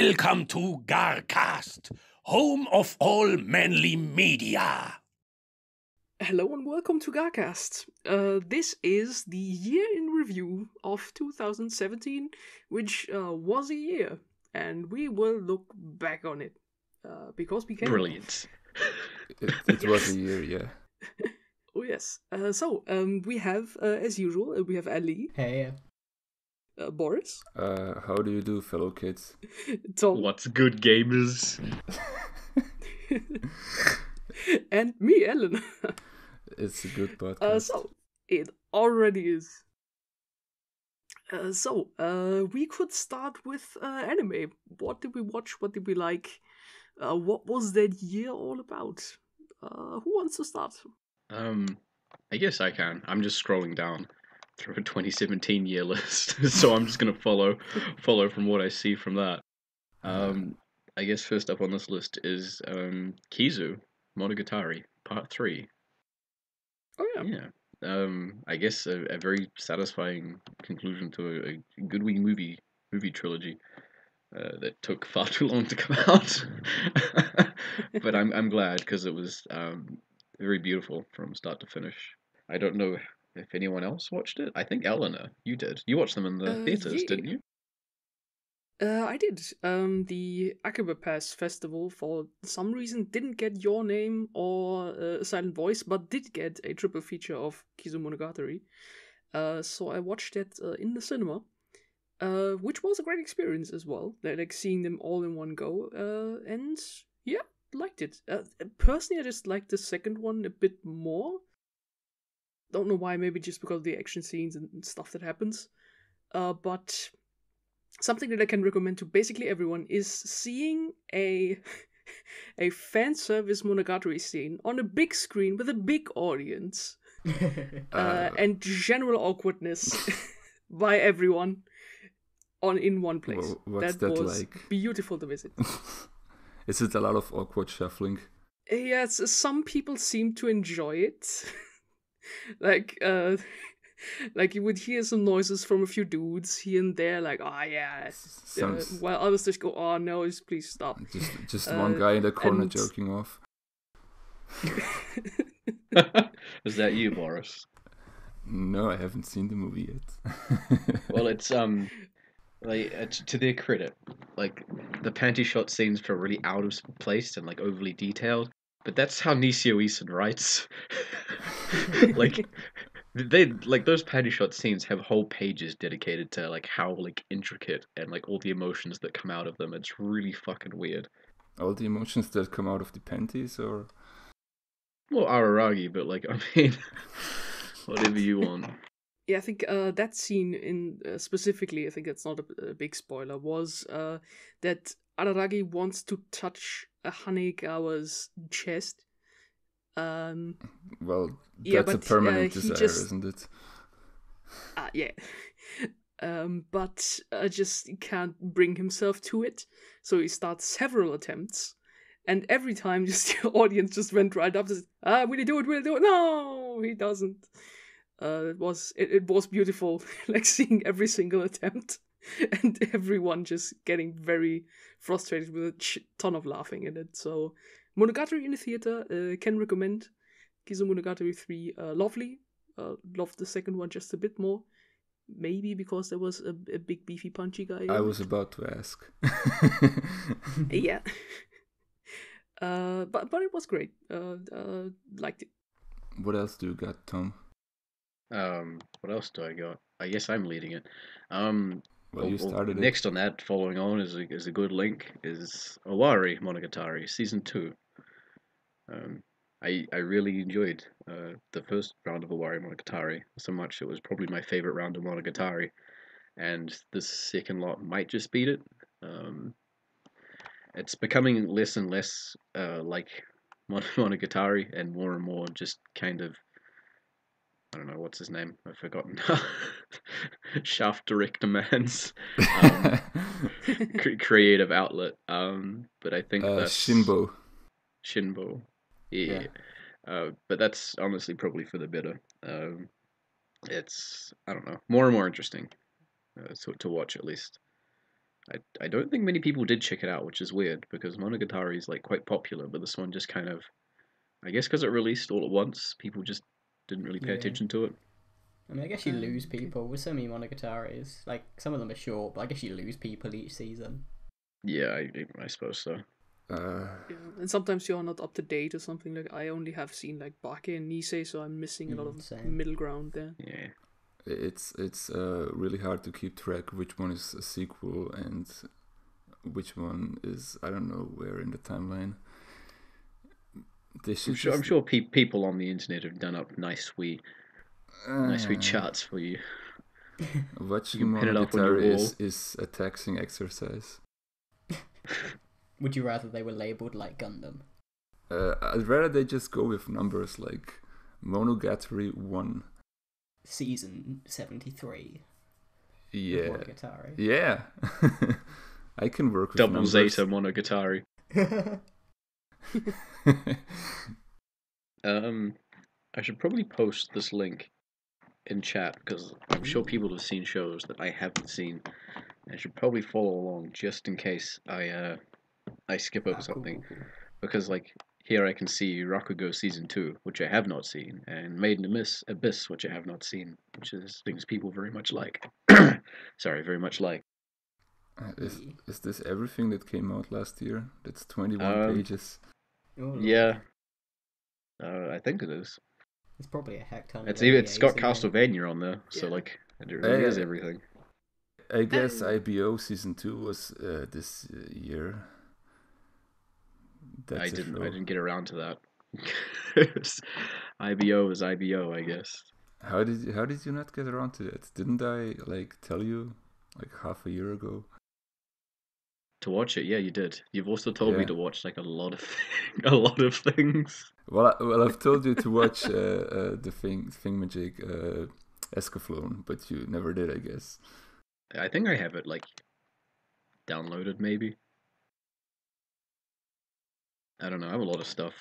Welcome to GARcast, home of all manly media. Hello and welcome to GARcast. This is the year in review of 2017, which was a year, and we will look back on it because we can. Brilliant. It was a year, yeah. Oh yes. So we have, as usual, we have Ali. Hey. Boris. How do you do, fellow kids? Tom. What's good, gamers? And me, Ellen. It's a good podcast. So it already is. We could start with anime. What did we watch? What did we like? What was that year all about? Who wants to start? I guess I can. I'm just scrolling down through a 2017 year list, so I'm just gonna follow from what I see from that. I guess first up on this list is Kizumonogatari Part 3. Oh yeah. Yeah. I guess a very satisfying conclusion to a good wee movie trilogy that took far too long to come out. But I'm glad because it was very beautiful from start to finish. I don't know if anyone else watched it. I think Eleanor, you did. You watched them in the theaters, didn't you? I did. The Akiba Pass Festival, for some reason, didn't get Your Name or A Silent Voice, but did get a triple feature of Kizumonogatari. So I watched that in the cinema, which was a great experience as well. Like seeing them all in one go, and yeah, liked it. Personally, I just liked the second one a bit more. Don't know why, maybe just because of the action scenes and stuff that happens. But something that I can recommend to basically everyone is seeing a fan service Monogatari scene on a big screen with a big audience and general awkwardness by everyone in one place. What's that was like? Beautiful to visit. Is it a lot of awkward shuffling? Yes, some people seem to enjoy it. Like you would hear some noises from a few dudes here and there, like, oh yeah, while others just go, oh no, please stop. Just one guy in the corner and... joking off. Was that you, Boris? No, I haven't seen the movie yet. Well, it's like to their credit, like the panty shot scenes feel really out of place and like overly detailed. But that's how Nisio Isin writes. Like they like those panty shot scenes have whole pages dedicated to like how like intricate and like all the emotions that come out of them. It's really fucking weird. All the emotions that come out of the panties, or well, Araragi, but like I mean, whatever you want. Yeah, I think that scene in specifically, I think that's not a big spoiler, was that Araragi wants to touch Hanegawa's chest. Well, that's a permanent desire, isn't it? Yeah. But just can't bring himself to it, so he starts several attempts, and every time just the audience just went right up to, will he do it? Will he do it? No, he doesn't. It was beautiful, like seeing every single attempt, and everyone just getting very frustrated with a ton of laughing in it. So, Monogatari in the theater, can recommend. Kizumonogatari 3, lovely. Loved the second one just a bit more. Maybe because there was a big beefy punchy guy. I was about to ask. Yeah. But it was great. Liked it. What else do you got, Tom? What else do I got? I guess I'm leading it. You started it. Next on that, following on is a good link, is Owarimonogatari Season 2. I really enjoyed the first round of Owarimonogatari so much. It was probably my favorite round of Monogatari, and this second lot might just beat it. It's becoming less and less like Monogatari, and more just kind of, I don't know, what's his name? I've forgotten. Shaft Director Man's creative outlet. But I think that's Shinbo. Yeah. But that's honestly probably for the better. It's, I don't know, more and more interesting to watch, at least. I don't think many people did check it out, which is weird because Monogatari is like quite popular, but this one just kind of, I guess because it released all at once, people just didn't really pay attention to it. I mean, I guess you lose people with so many Monogataris. Like, some of them are short, but I guess you lose people each season. Yeah, I suppose so. Yeah, and sometimes you're not up to date or something. Like, I only have seen like Bake and Nisei, so I'm missing a lot of middle ground there. Yeah. It's really hard to keep track which one is a sequel and which one is, I don't know where in the timeline. I'm sure people on the internet have done up nice sweet charts for you. Watching Monogatari is a taxing exercise. Would you rather they were labelled like Gundam? I'd rather they just go with numbers like Monogatari 1. Season 73. Yeah. Monogatari. Yeah. I can work with Double numbers. Zeta Monogatari. I should probably post this link in chat because I'm sure people have seen shows that I haven't seen. I should probably follow along just in case I skip over something. Cool. Because like here I can see Rakugo Season 2, which I have not seen, and Maid in Abyss, which I have not seen, which is things people very much like. Sorry, very much like. Is this everything that came out last year? That's 21 pages. Yeah. I think it is. It's probably a heck ton. It's got Castlevania on there, so like it really is everything. I guess IBO Season 2 was this year. I didn't get around to that. IBO is IBO, I guess. How did you not get around to that? Didn't I like tell you like half a year ago? To watch it, yeah, you did. You've also told me to watch like a lot of things. Well, I've told you to watch the Thingamajig Escaflowne, but you never did, I guess. I think I have it like downloaded, maybe. I don't know. I have a lot of stuff.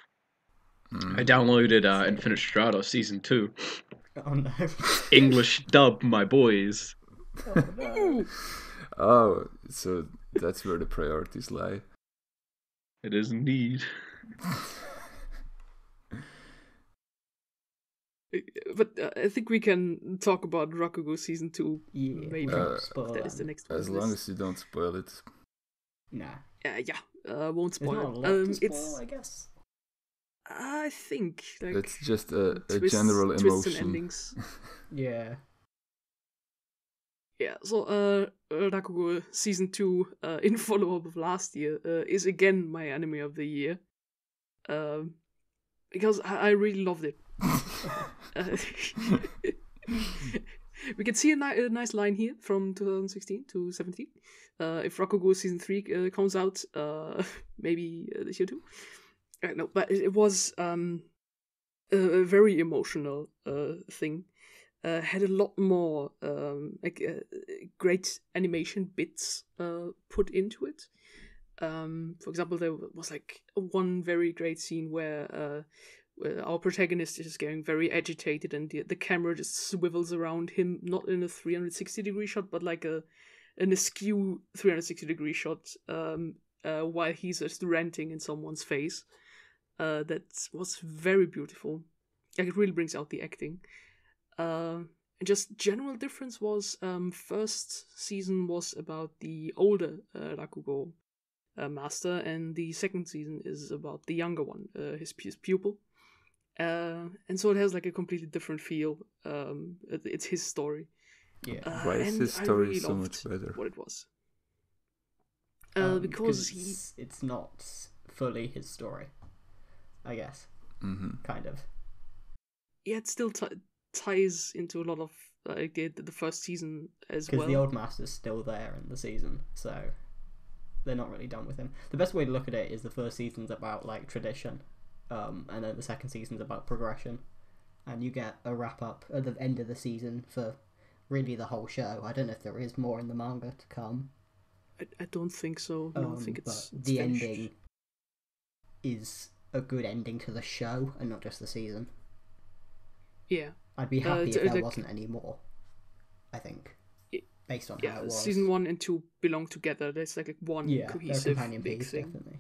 I downloaded Infinite Strata Season 2. Oh no! English dub, my boys. Oh no! Oh, so that's where the priorities lie. It is indeed. But I think we can talk about Rakugo Season 2. Yeah, maybe. That is the next one. As long as you don't spoil it. Nah. Won't spoil There's not a lot to spoil, I guess. I think like it's just a general emotion. Twists and endings. Yeah. Yeah, so Rakugo Season 2, in follow-up of last year, is again my anime of the year. Because I really loved it. We can see a nice line here from 2016 to 17. If Rakugo Season 3 comes out, maybe this year too. No, but it was a very emotional thing. Had a lot more great animation bits put into it. For example, there was like one very great scene where our protagonist is getting very agitated and the camera just swivels around him, not in a 360-degree shot, but like an askew 360-degree shot while he's just ranting in someone's face. That was very beautiful. Like, it really brings out the acting. Just general difference was first season was about the older Rakugo master, and the second season is about the younger one, his pupil. And so it has like a completely different feel. It's his story. Yeah. Why is his story so much better? What it was. Because it's not fully his story, I guess. Mm-hmm. Kind of. Yeah, it still ties into a lot of the first season as well. Because the old master's still there in the season, so they're not really done with him. The best way to look at it is the first season's about like tradition, and then the second season's about progression, and you get a wrap up at the end of the season for really the whole show. I don't know if there is more in the manga to come. I don't think so. No, I think it's the finished. ending is a good ending to the show and not just the season. Yeah. I'd be happy if there wasn't any more, I think. based on how it was. season 1 and 2 belong together. There's like one they're a cohesive companion big piece, thing. definitely.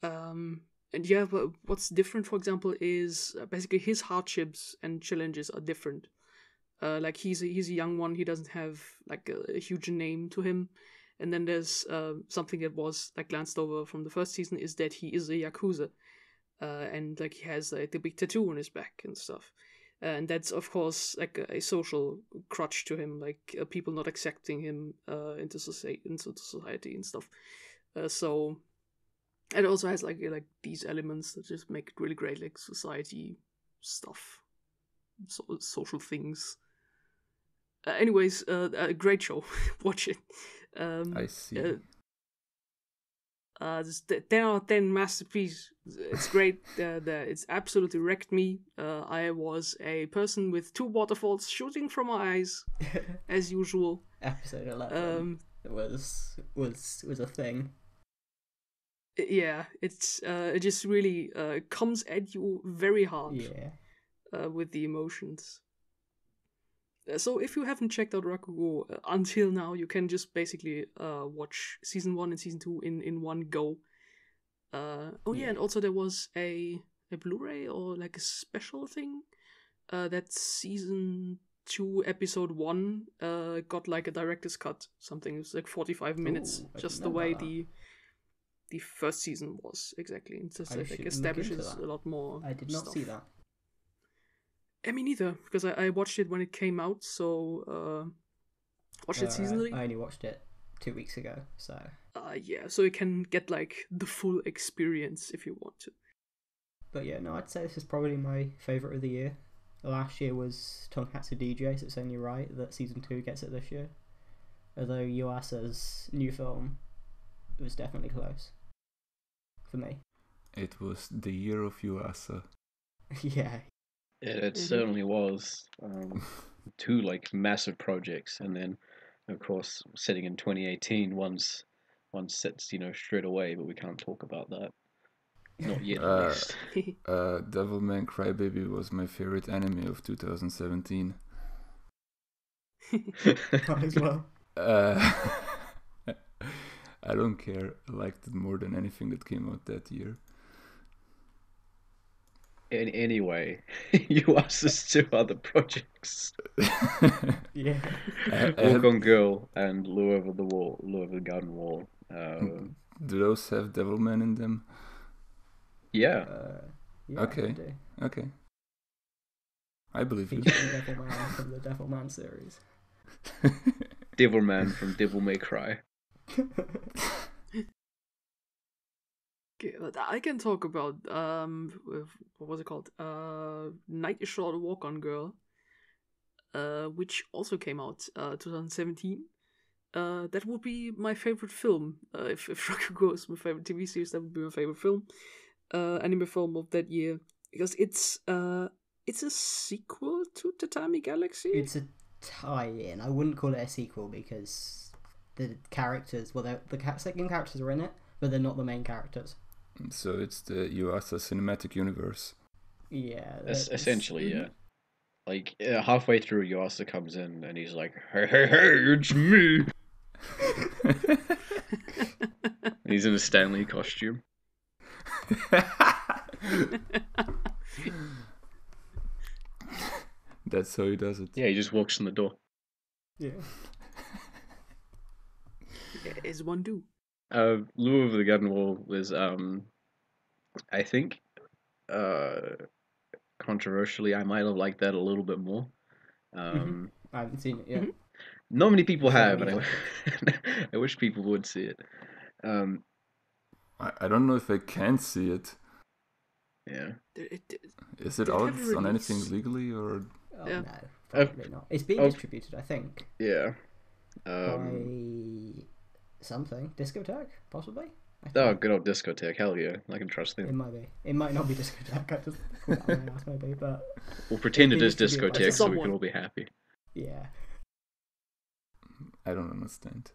And yeah, but what's different, for example, is basically his hardships and challenges are different. Like he's a young one. He doesn't have like a huge name to him. And then there's something that was like glanced over from the first season is that he is a yakuza, and like he has like the big tattoo on his back and stuff. And that's of course like a social crutch to him, like people not accepting him into society and stuff. So it also has like these elements that just make it really great, like society stuff, social things. Anyways, a great show. Watch it. I see. 10 out of 10 masterpiece. It's great. It's absolutely wrecked me. I was a person with 2 waterfalls shooting from my eyes, as usual. Episode 11 was a thing. Yeah, it just really comes at you very hard. Yeah. With the emotions. So if you haven't checked out Rakugo until now, you can just basically watch season 1 and season 2 in one go. And also there was a Blu-ray or like a special thing that season 2 episode 1 got like a director's cut. Something, it was like 45 minutes, just the way the first season was exactly. It just like establishes a lot more. I did not stuff. see that. Me neither, because I watched it when it came out, so watched it seasonally. I only watched it 2 weeks ago, so... so you can get like the full experience if you want to. But yeah, no, I'd say this is probably my favourite of the year. Last year was Tonkatsu DJ, so it's only right that season 2 gets it this year. Although Yuasa's new film was definitely close. For me. It was the year of Yuasa. Yeah. It certainly was. 2 like massive projects, and then of course setting in 2018, one's sets straight away, but we can't talk about that. Not yet, at least. Devilman Crybaby was my favorite anime of 2017. Might as well. I don't care. I liked it more than anything that came out that year. Anyway, you asked us 2 other projects. Yeah. Walk on Girl and Lure Over the Garden Wall. Do those have Devilman in them? Yeah. Yeah. Okay. I believe you. Featuring Devilman from the Devilman series. Devilman from Devil May Cry. Okay, I can talk about what was it called? Night is Short, Walk on Girl, which also came out 2017. That would be my favorite film. If Rakugo is my favorite TV series, that would be my favorite film, anime film of that year, because it's a sequel to Tatami Galaxy. It's a tie-in. I wouldn't call it a sequel because the characters, the second characters are in it, but they're not the main characters. So it's the Yuasa cinematic universe. Yeah. Essentially, yeah. Like, halfway through, Yuasa comes in and he's like, hey, it's me! He's in a Stanley costume. That's how he does it. Yeah, he just walks in the door. Yeah. As one do. Lure of the Garden Wall was, I think, controversially, I might have liked that a little bit more. I haven't seen it yet. Mm-hmm. Not many people have, and I wish people would see it. I don't know if I can see it. Yeah. Is it out on anything legally or? Oh, yeah. No, probably not. It's being distributed, I think. Yeah. By something. Discotech, possibly? Oh, good old Discotech. Hell yeah. I can trust them. It might be. It might not be Discotech. I just pulled that out of my ass, maybe, but... We'll pretend it is distributed by Discotech so we someone. can all be happy. Yeah. I don't understand.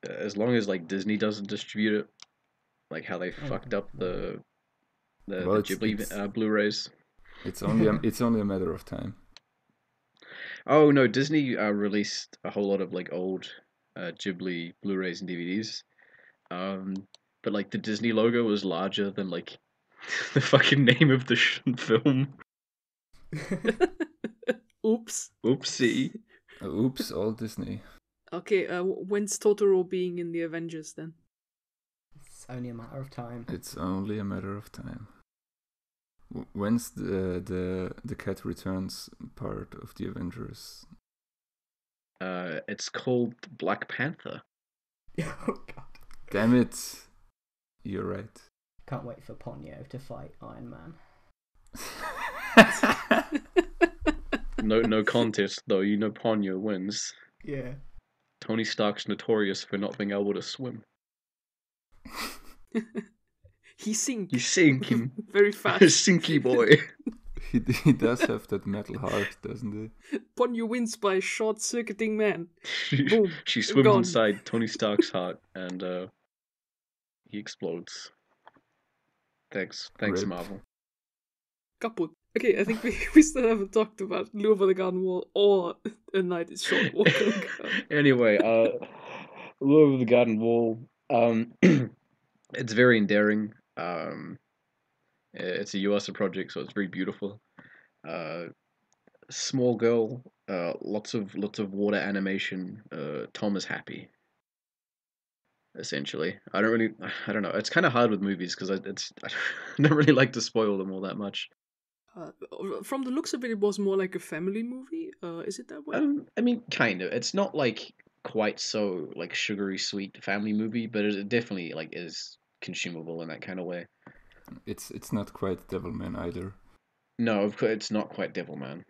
As long as, like, Disney doesn't distribute it, like how they fucked up the Ghibli Blu-rays. It's only a matter of time. Oh no, Disney released a whole lot of like old Ghibli Blu-rays and DVDs. Um, but like the Disney logo was larger than like the fucking name of the film. Oops. Oopsie. Oops, all Disney. Okay, when's Totoro being in the Avengers then? It's only a matter of time. It's only a matter of time. When's the Cat Returns part of the Avengers? It's called Black Panther. Oh god. Damn it! You're right. Can't wait for Ponyo to fight Iron Man. No contest though. You know Ponyo wins. Yeah. Tony Stark's notorious for not being able to swim. He's He's sinking. very fast. Sinky boy. He does have that metal heart, doesn't he? Ponyo wins by short-circuiting man. Boom. She swims Gone. inside Tony Stark's heart and he explodes. Thanks Rip. Marvel. Kaput. Okay, I think we still haven't talked about Lure of the Garden Wall or A Night is Short Walk on Girl. Anyway, Lure of the Garden Wall. It's very endearing. It's a US project, so it's very beautiful. Small girl, lots of water animation. Tom is happy. Essentially, I don't know. It's kind of hard with movies because I don't really like to spoil them all that much. From the looks of it, it was more like a family movie. Is it that way? I mean, kind of. It's not like quite so like sugary sweet family movie, but it definitely like is consumable in that kind of way. It's not quite Devilman either. No, of course it's not quite Devilman.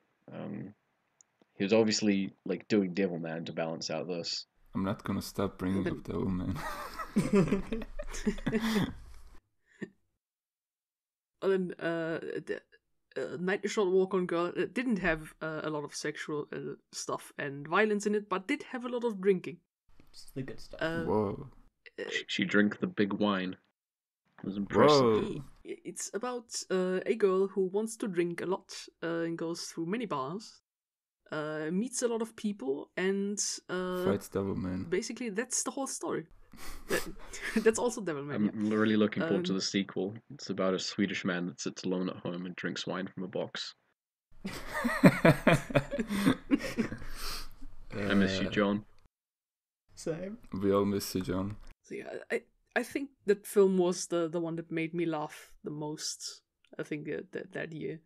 He was obviously like doing Devilman to balance out this. I'm not gonna stop bringing up Devilman. And Night is Short Walk on Girl didn't have a lot of sexual stuff and violence in it, but did have a lot of drinking. It's the good stuff. Whoa. She drank the big wine. It was impressive. Whoa. It's about a girl who wants to drink a lot and goes through many bars, meets a lot of people, and Fights Devilman. basically that's the whole story. That's also Devilman. I'm really looking forward to the sequel. It's about a Swedish man that sits alone at home and drinks wine from a box. I miss you, John. Same. We all miss you, John. So yeah, I think that film was the one that made me laugh the most. I think that year.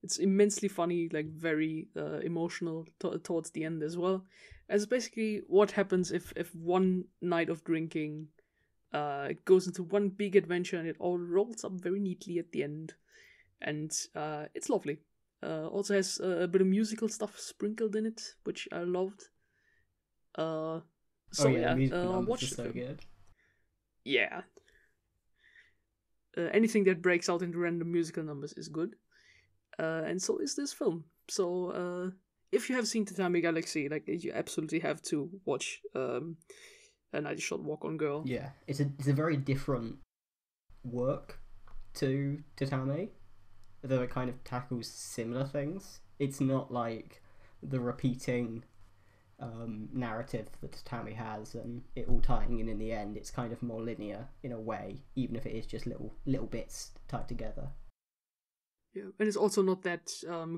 It's immensely funny, like very emotional towards the end as well. As basically what happens if one night of drinking goes into one big adventure and it all rolls up very neatly at the end. And it's lovely. Also has a bit of musical stuff sprinkled in it, which I loved. So watch is so good. Yeah. Anything that breaks out into random musical numbers is good. And so is this film. So if you have seen Tatami Galaxy, like you absolutely have to watch A Night is Short Walk on Girl. Yeah, it's a very different work to Tatami, though it kind of tackles similar things. It's not like the repeating narrative that Tatami has and it all tying in the end. It's kind of more linear in a way, even if it is just little bits tied together. Yeah, and it's also not that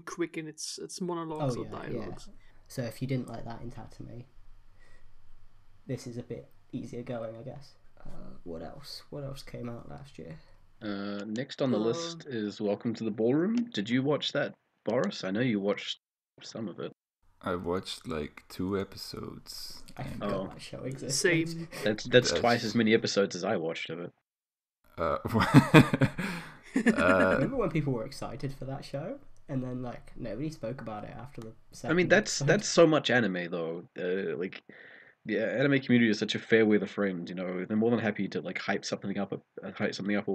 quick in its monologues or dialogues. Yeah. So if you didn't like that in Tatami, this is a bit easier going, I guess. What else? What else came out last year? Next on the list is Welcome to the Ballroom. Did you watch that, Boris? I know you watched some of it. I watched like 2 episodes. I forgot that show existed. Same. That's twice as many episodes as I watched of it. Remember when people were excited for that show, and then like nobody spoke about it after the second I mean, that's episode? so much anime though. Like the anime community is such a fair weather friend. You know, they're more than happy to like hype something up or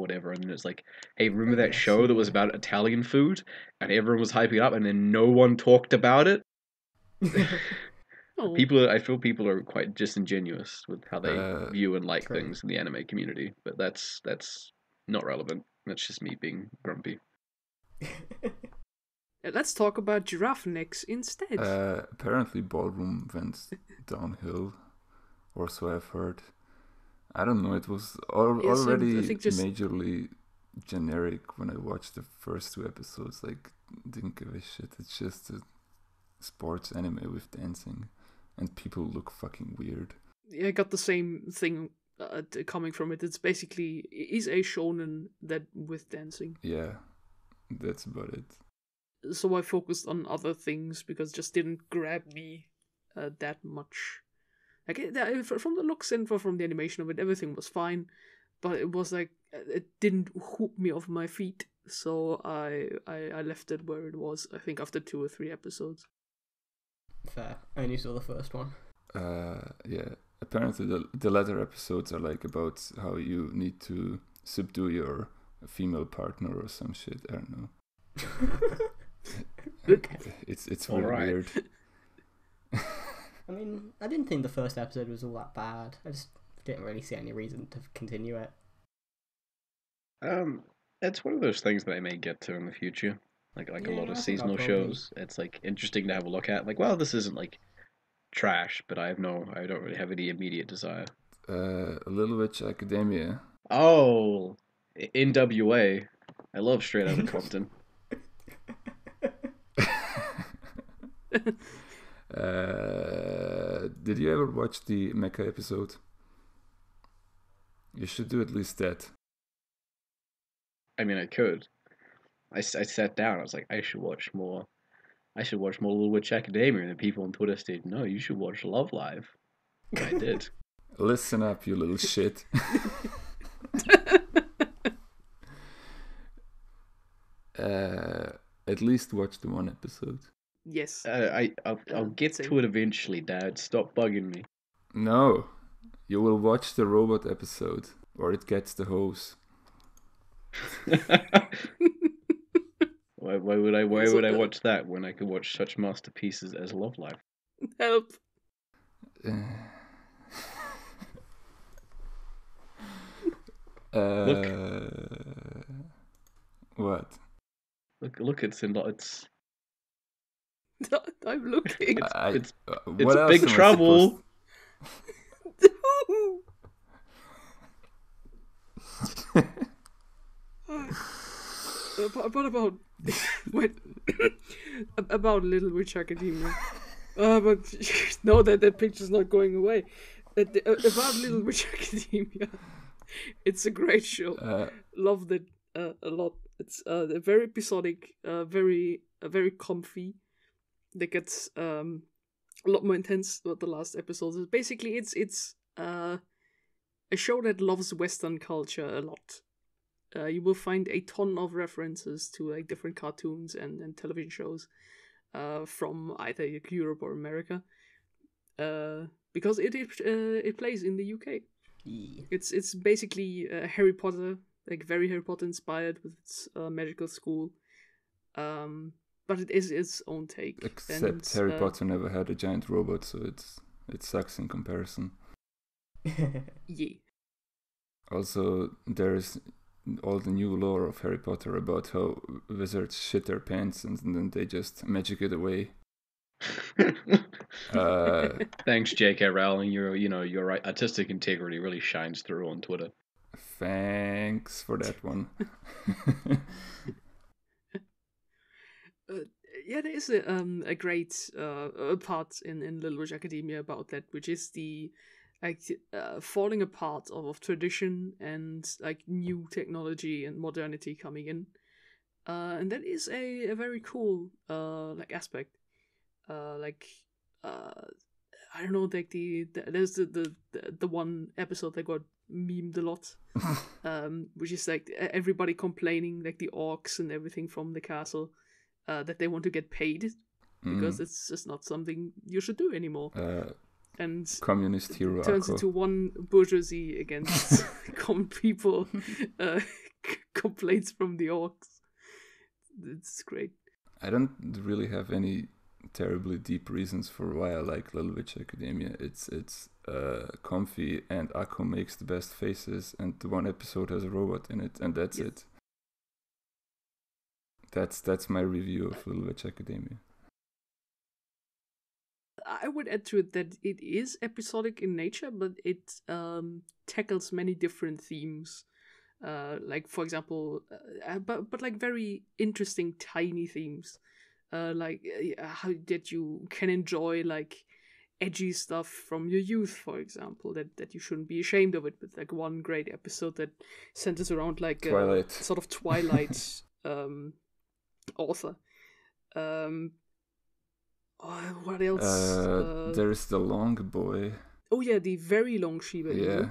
whatever. And then it's like, hey, remember that Yes, show that was yeah. about Italian food, and everyone was hyping it up, and then no one talked about it. Oh. I feel people are quite disingenuous with how they view and like True. things in the anime community, but that's not relevant. That's just me being grumpy. Let's talk about giraffe necks instead. Apparently, Ballroom went downhill, or so I've heard. I don't know. It was already I think just... majorly generic when I watched the first 2 episodes. Like, didn't give a shit. It's just a sports anime with dancing, and people look fucking weird. Yeah, I got the same thing coming from it. It's basically is a shonen that with dancing. Yeah, that's about it. So I focused on other things because it just didn't grab me that much. Like from the looks and from the animation of it, everything was fine, but it was like it didn't hook me off my feet. So I left it where it was. I think after 2 or 3 episodes. Fair. I only saw the first one. Yeah. Apparently, the latter episodes are like about how you need to subdue your female partner or some shit. I don't know. It's really weird. I mean, I didn't think the first episode was all that bad. I just didn't really see any reason to continue it. It's one of those things that I may get to in the future. Like a lot of seasonal shows. It's like interesting to have a look at. Like, well, this isn't like trash, but I don't really have any immediate desire. Little Witch Academia. Oh, NWA. I love Straight Outta Compton. Did you ever watch the Mecha episode? You should do at least that. I mean, I could. I sat down. I was like, I should watch more. I should watch more Little Witch Academia. And the people on Twitter said, no, you should watch Love Live. And I did. Listen up, you little shit. At least watch the 1 episode. Yes. I'll get to it eventually, Dad. Stop bugging me. No. You will watch the robot episode, or it gets the hose. Why would I watch that when I could watch such masterpieces as Love Live? Help. What? Look, it's I'm looking. It's what else Big Trouble. What about about Little Witch Academia? But no, that picture's not going away. About Little Witch Academia, it's a great show. Loved it a lot. It's very episodic, very comfy. That gets a lot more intense with the last episodes. Basically, it's a show that loves Western culture a lot. You will find a ton of references to like different cartoons and television shows from either Europe or America, because it plays in the UK. Yeah. It's basically Harry Potter, like very Harry Potter inspired with its magical school, but it is its own take. Except Harry Potter never had a giant robot, so it sucks in comparison. Yeah. Also, there's all the new lore of Harry Potter about how wizards shit their pants and then they just magic it away. Thanks, J.K. Rowling. Your artistic integrity really shines through on Twitter. Thanks for that one. Yeah, there is a great part in Little Witch Academia about that, which is the falling apart of tradition and like new technology and modernity coming in, and that is a very cool aspect. I don't know, like there's the one episode that got memed a lot, which is like everybody complaining, like the orcs and everything from the castle, that they want to get paid because it's just not something you should do anymore. And communist hero turns into one bourgeoisie against common people. Complaints from the orcs. It's great. I don't really have any terribly deep reasons for why I like Little Witch Academia. It's comfy, and Akko makes the best faces, and the 1 episode has a robot in it, and that's it. That's my review of Little Witch Academia. I would add to it that it is episodic in nature, but it tackles many different themes. Like, for example, but like very interesting tiny themes. Like how that you can enjoy like edgy stuff from your youth, for example, that you shouldn't be ashamed of it. With like one great episode that centers around like Twilight. sort of Twilight author. What else? There's the long boy. Oh yeah, the very long Shiba Inu.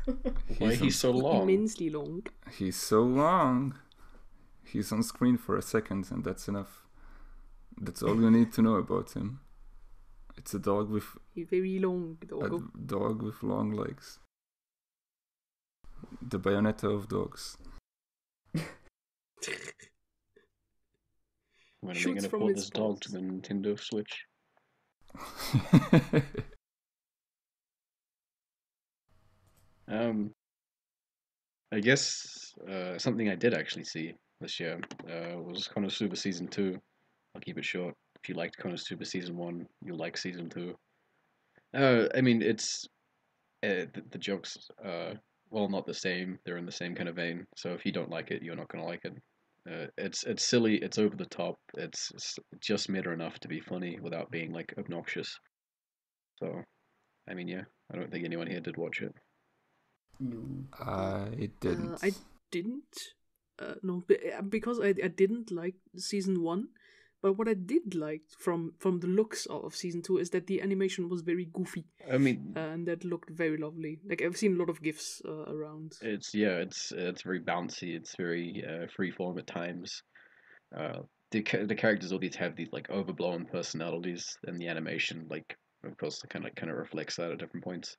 Yeah. Why he's so long? Immensely long. He's so long. He's on screen for a second, and that's enough. That's all you need to know about him. It's a dog with A very long a dog. dog with long legs. The Bayonetta of dogs. When are they Shoots gonna from port its this dog paws. to the Nintendo Switch? I guess something I did actually see this year was Konosuba Season 2. I'll keep it short. If you liked Konosuba Season 1, you'll like Season 2. I mean, it's the jokes, well, not the same. They're in the same kind of vein. So if you don't like it, you're not gonna like it. It's silly. It's over the top. It's just meta enough to be funny without being like obnoxious. So, I mean, yeah, I don't think anyone here did watch it. No. I didn't. I didn't. No, because I didn't like season 1. But what I did like from the looks of season 2 is that the animation was very goofy. I mean, And that looked very lovely. Like I've seen a lot of GIFs around. it's very bouncy. It's very freeform at times. The characters all these have these like overblown personalities, and the animation, like, of course, kind of reflects that at different points.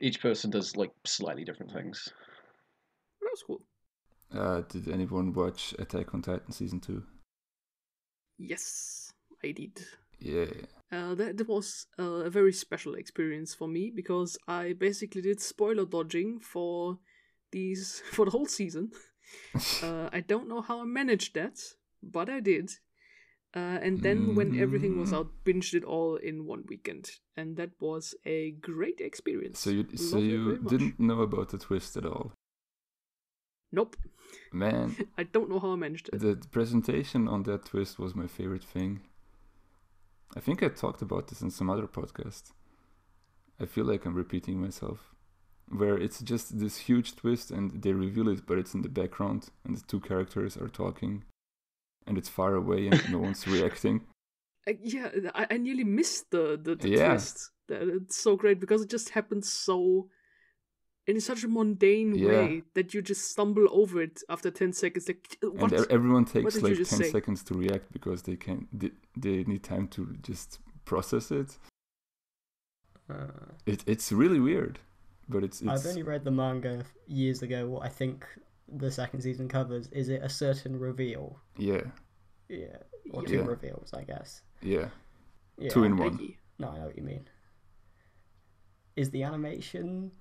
Each person does like slightly different things. That was cool. Did anyone watch Attack on Titan Season 2? Yes, I did. Yeah. That was a very special experience for me because I basically did spoiler dodging for the whole season. I don't know how I managed that, but I did. And then when everything was out, binged it all in one weekend, and that was a great experience. So you Loved it very much. didn't know about the twist at all? Nope. Man, I don't know how I managed it. the presentation on that twist was my favorite thing. I think I talked about this in some other podcast. I feel like I'm repeating myself. Where it's just this huge twist and they reveal it, but it's in the background and the two characters are talking and it's far away and no one's reacting. Yeah, I nearly missed the Yeah. twist. It's so great because it just happened so in such a mundane Yeah. way that you just stumble over it after 10 seconds. Like, what? And everyone takes did you like 10 just say? seconds to react because they need time to just process it. It's really weird, but it's I've only read the manga years ago. What I think the second season covers is it a certain reveal? yeah, Yeah, or Yeah. two reveals, I guess. yeah. Yeah. 2 in 1. Nike. No, I know what you mean. Is the animation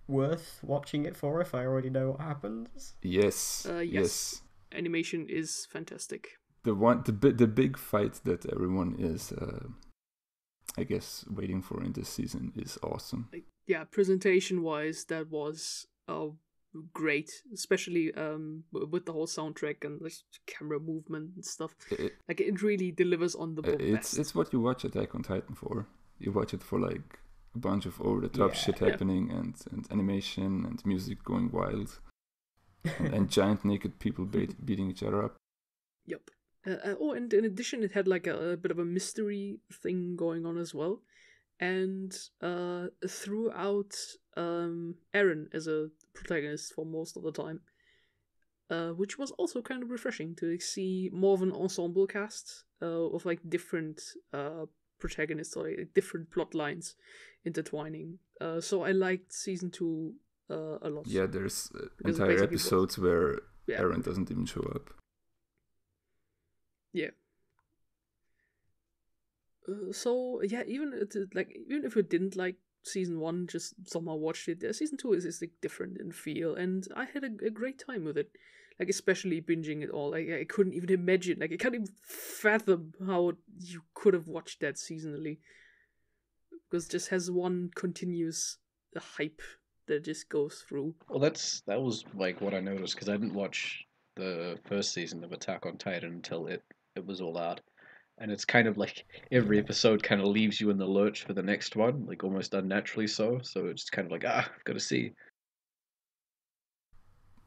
worth watching it for if I already know what happens? Yes. Yes. Animation is fantastic. The big fight that everyone is I guess waiting for in this season is awesome. Like, yeah, presentation wise, that was great, especially with the whole soundtrack and like camera movement and stuff. Like it really delivers on the bombast. It's what you watch Attack on Titan for. You watch it for like a bunch of over the top shit happening and animation and music going wild and giant naked people beating each other up. Yep. And in addition, it had like a bit of a mystery thing going on as well. And throughout Eren as a protagonist for most of the time, which was also kind of refreshing to see more of an ensemble cast of like different protagonists or like, different plot lines intertwining. So I liked season 2 a lot. Yeah, there's Because entire basically episodes where Yeah. Eren doesn't even show up. Yeah. So yeah, even if you didn't like season 1, just somehow watched it. Season 2 is like different in feel, and I had a great time with it. Like, especially binging it all. I couldn't even imagine. Like, I can't even fathom how you could have watched that seasonally. Because it just has one continuous hype that just goes through. Well, that was like what I noticed because I didn't watch the first season of Attack on Titan until it was all out, and it's kind of like every episode kind of leaves you in the lurch for the next one, like almost unnaturally so. So it's kind of like I've got to see.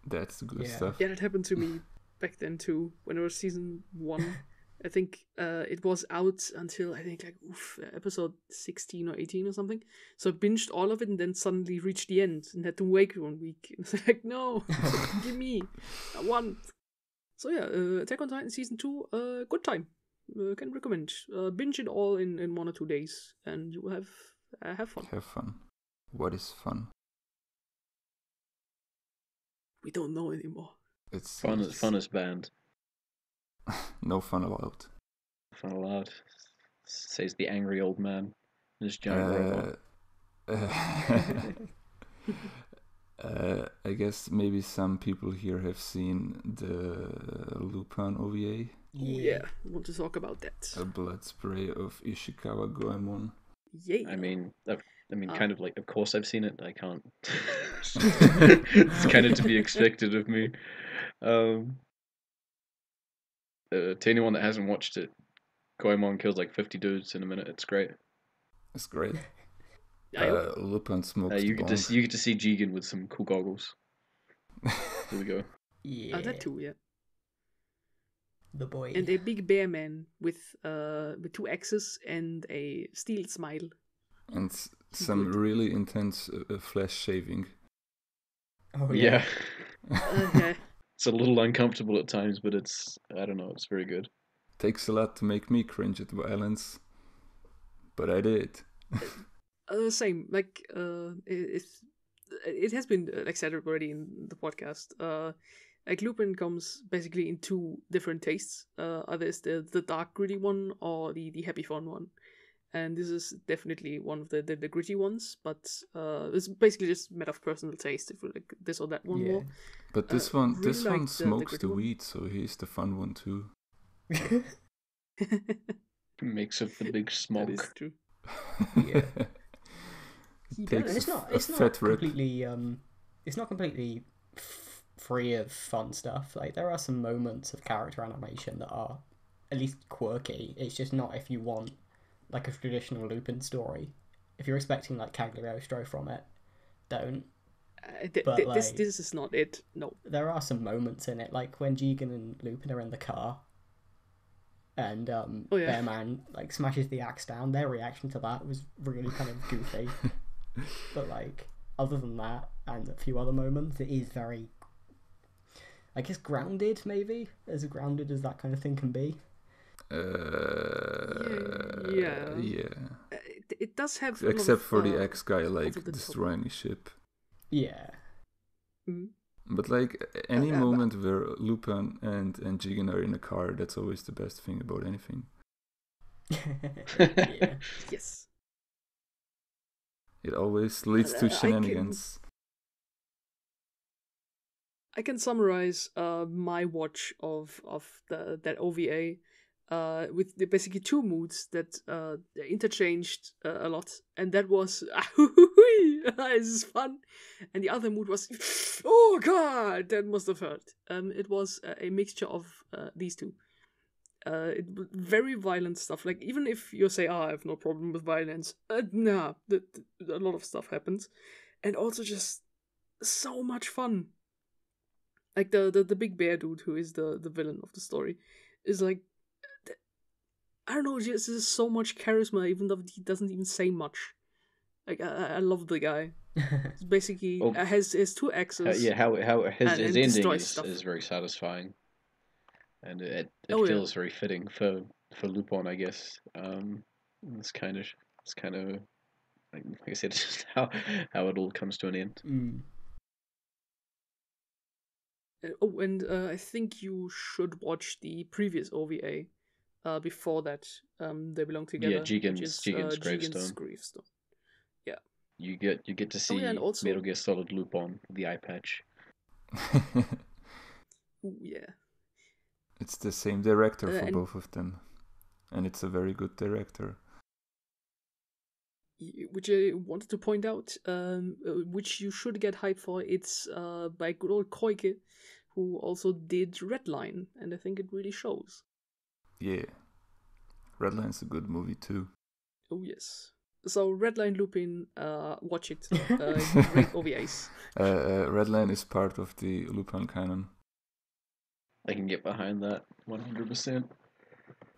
That's the good Yeah. stuff. Yeah, that happened to me back then too. When it was season 1, I think it was out until I think episode 16 or 18 or something. So I binged all of it and then suddenly reached the end and had to wait 1 week. And it's like, no, give me, I want. So yeah, Attack on Titan season 2, good time. Can recommend. Binge it all in 1 or 2 days, and you will have fun. Have fun. What is fun? We don't know anymore. It's Fun is banned. no fun allowed. Fun allowed, says the angry old man. This giant robot. I guess maybe some people here have seen the Lupin OVA. Yeah, I want to talk about that. A Bloodspray of Ichikawa Goemon. Yay. I mean, kind of like, of course I've seen it. I can't. It's kind of to be expected of me. To anyone that hasn't watched it, Goemon kills like 50 dudes in a minute. It's great. It's great. Yeah, Lupin smokes You the get to see Jigen with some cool goggles. There we go. Yeah. that too, yeah. The boy. And a big bear man with 2 axes and a steel smile. And some really intense flesh shaving. Oh Yeah. Yeah. It's a little uncomfortable at times, but I don't know, it's very good. Takes a lot to make me cringe at violence. But I did. Same. Like, it has been like said already in the podcast. Like Lupin comes basically in 2 different tastes. Either it's the dark gritty one or the happy fun one. And this is definitely one of the gritty ones, but it's basically just a matter of personal taste if you like this or that one more. But this really one like smokes gritty the one. weed, so he's the fun one too. Makes up the big That is smoke. true. Yeah. Takes It's not. a It's not fat rip. completely. It's not completely free of fun stuff. Like there are some moments of character animation that are at least quirky. It's just not if you want like a traditional Lupin story. If you're expecting like Cagliostro from it, don't. But, This like- is not it. No. There are some moments in it, like when Jigen and Lupin are in the car, and yeah. Bearman like smashes the axe down. Their reaction to that was really kind of goofy. But like other than that, and a few other moments, it is very, I guess, grounded. Maybe as grounded as that kind of thing can be. Yeah. It does have. a lot Except of, for the X guy like over the top. destroying a ship. Yeah. Mhm. But like any but- moment where Lupin and Jigen are in a car, that's always the best thing about anything. Yeah. Yes. It always leads to shenanigans. I can summarize my watch of that OVA with basically 2 moods that interchanged a lot, and that was this is fun, and the other mood was oh god, that must have hurt. It was a mixture of these 2. Very violent stuff. Like even if you say, "Oh, I have no problem with violence," nah, a lot of stuff happens, and also just so much fun. Like the big bear dude who is the villain of the story is like, I don't know, just there's so much charisma even though he doesn't even say much. Like I love the guy. It's basically Oh. has 2 axes. How his and ending destroys stuff. is very satisfying, and it Oh, yeah. feels very fitting for Lupin, I guess. It's kind of like I said, just how it all comes to an end. Mm. Oh, and I think you should watch the previous OVA before that. They belong together. Yeah, which is, Jigen's Gravestone. Gravestone. You get to see yeah, and also- Metal Gear Solid Lupin with the eye patch. Ooh, yeah. It's the same director for and- both of them, and it's a very good director. Which I wanted to point out, which you should get hype for. It's by good old Koike, who also did Redline, and I think it really shows. Yeah, Redline's a good movie too. Oh yes. So Redline Lupin, watch it. Great OVAs. Redline is part of the Lupin canon. I can get behind that 100%.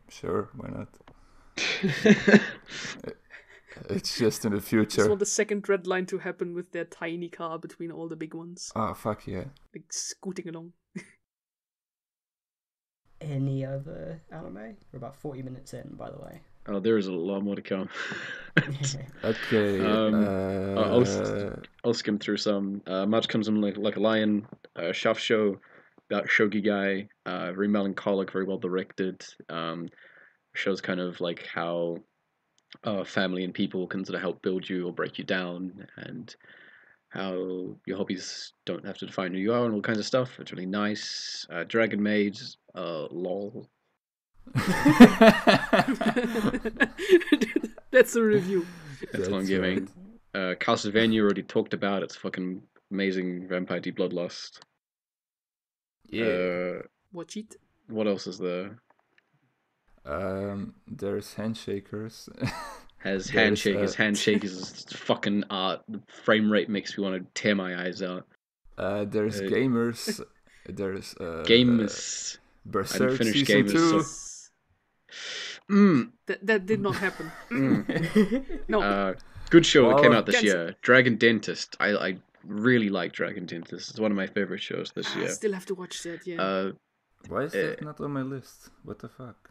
Sure, why not? It's just in the Just future. want the second Redline to happen with their tiny car between all the big ones, Ah, fuck yeah. like scooting along. Any other anime? We're about 40 minutes in, by the way. Oh, there is a lot more to come. Okay. I'll skim through some. Much comes in like a lion. Shaft show about shogi guy. Very melancholic, very well directed. Shows kind of like how family and people can sort of help build you or break you down, and how your hobbies don't have to define who you are and all kinds of stuff. It's really nice. Dragon Maid, lol. That's a review. That's what I'm giving. Castlevania already talked about. It's fucking amazing. Vampire Deep Bloodlust. Yeah. Watch it. What else is there? There's Handshakers. Has There's, Handshake. His Handshake is fucking art. The frame rate makes me want to tear my eyes out. There's Gamers. There's Gamers. Berserk finished season Gamers, 2. That did not happen. No. Good show that came Well, out this year. Dragon Dentist. I really like Dragon Dentist. It's one of my favorite shows this I year. still have to watch that. Yeah. Why is that not on my list? What the fuck?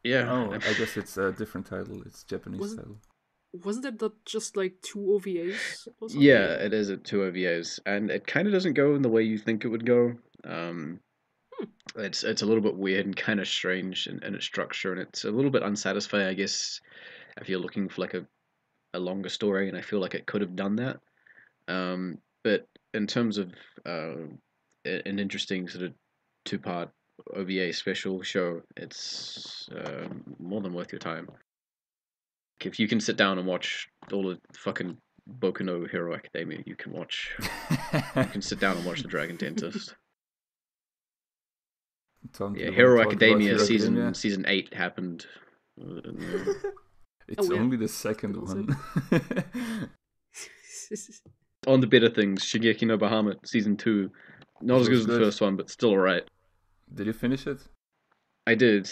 Yeah. Oh, I guess it's a different title. It's Japanese title. Wasn't that just like 2 OVAs or something? Yeah, it is at 2 OVAs, and it kind of doesn't go in the way you think it would go. It's a little bit weird and kind of strange in its structure, and it's a little bit unsatisfying, I guess, if you're looking for like a longer story, and I feel like it could have done that. But in terms of an interesting sort of 2-part OVA special show, it's more than worth your time. If you can sit down and watch all the fucking Boku no Hero Academia, you can sit down and watch the Dragon Dentist. Tom, Yeah, you Hero wanna talk about Academia Hero Academia? season 8 happened. It's Oh, yeah. only the second Was one. On the better things, Shingeki no Bahamut season 2, not as good as the good. first one, but still alright. Did you finish it? I did.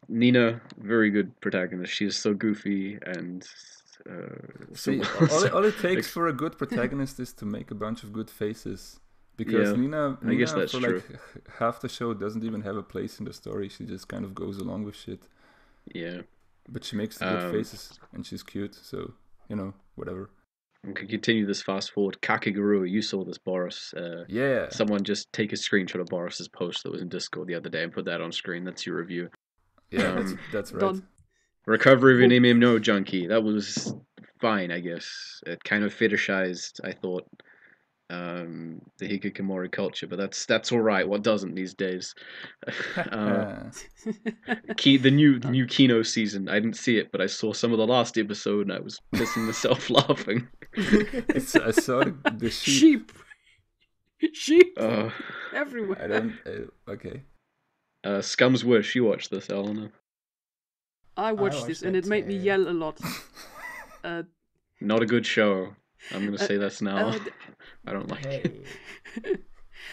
Nina, very good protagonist. She is so goofy and See, all it takes for a good protagonist is to make a bunch of good faces. Because Yeah, Nina I guess that's for true. like half the show doesn't even have a place in the story. She just kind of goes along with shit. Yeah. But she makes the good faces and she's cute, so whatever. We can continue this fast forward. Kakegurui, you saw this, Boris. Yeah. Someone just take a screenshot of Boris's post that was in Discord the other day and put that on screen. That's your review. Yeah, that's right. Done. Recovery of an MMO junkie. That was fine, I guess. It kind of fetishized, I thought, the hikikomori culture, but that's all right. What doesn't these days? The new Kino season. I didn't see it, but I saw some of the last episode, and I was pissing myself laughing. I saw the sheep. Sheep everywhere. I don't. Okay. Scum's Wish. You watched this, Eleanor? I watched this and it made me yell a lot. Not a good show. I'm gonna say this now. I don't like it. Hey.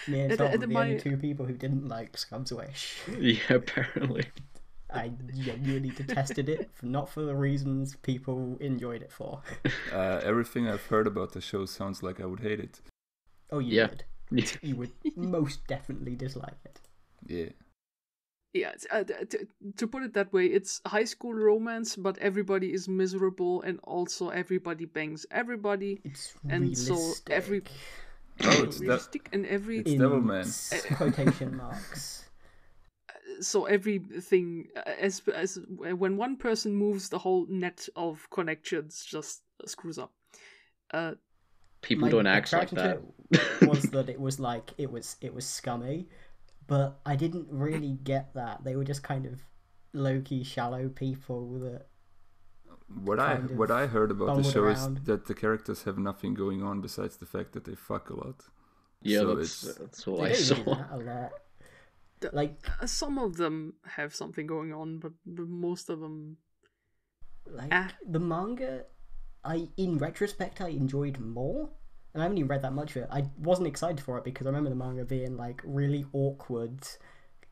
Me and Tom were the only 2 people who didn't like Scum's Wish. Yeah, apparently. I genuinely detested it, not for the reasons people enjoyed it for. Everything I've heard about the show sounds like I would hate it. Oh, you Yeah. would. Yeah. You would most definitely dislike it. Yeah. Yeah, to put it that way, it's high school romance, but everybody is miserable and also everybody bangs everybody. It's And realistic. so every- Oh, it's realistic and every It's Devilman. Quotation marks. so everything as when one person moves, the whole net of connections just screws up. People don't act like that. Was that it was scummy, but I didn't really get that. They were just kind of low-key, shallow people that What I heard about the bumbled show around. is that the characters have nothing going on besides the fact that they fuck a lot. Yeah, So that's all They I don't saw. do that a lot. Like, Some of them have something going on, but most of them. the manga, in retrospect, I enjoyed more. And I haven't even read that much of it. I wasn't excited for it because I remember the manga being like really awkward.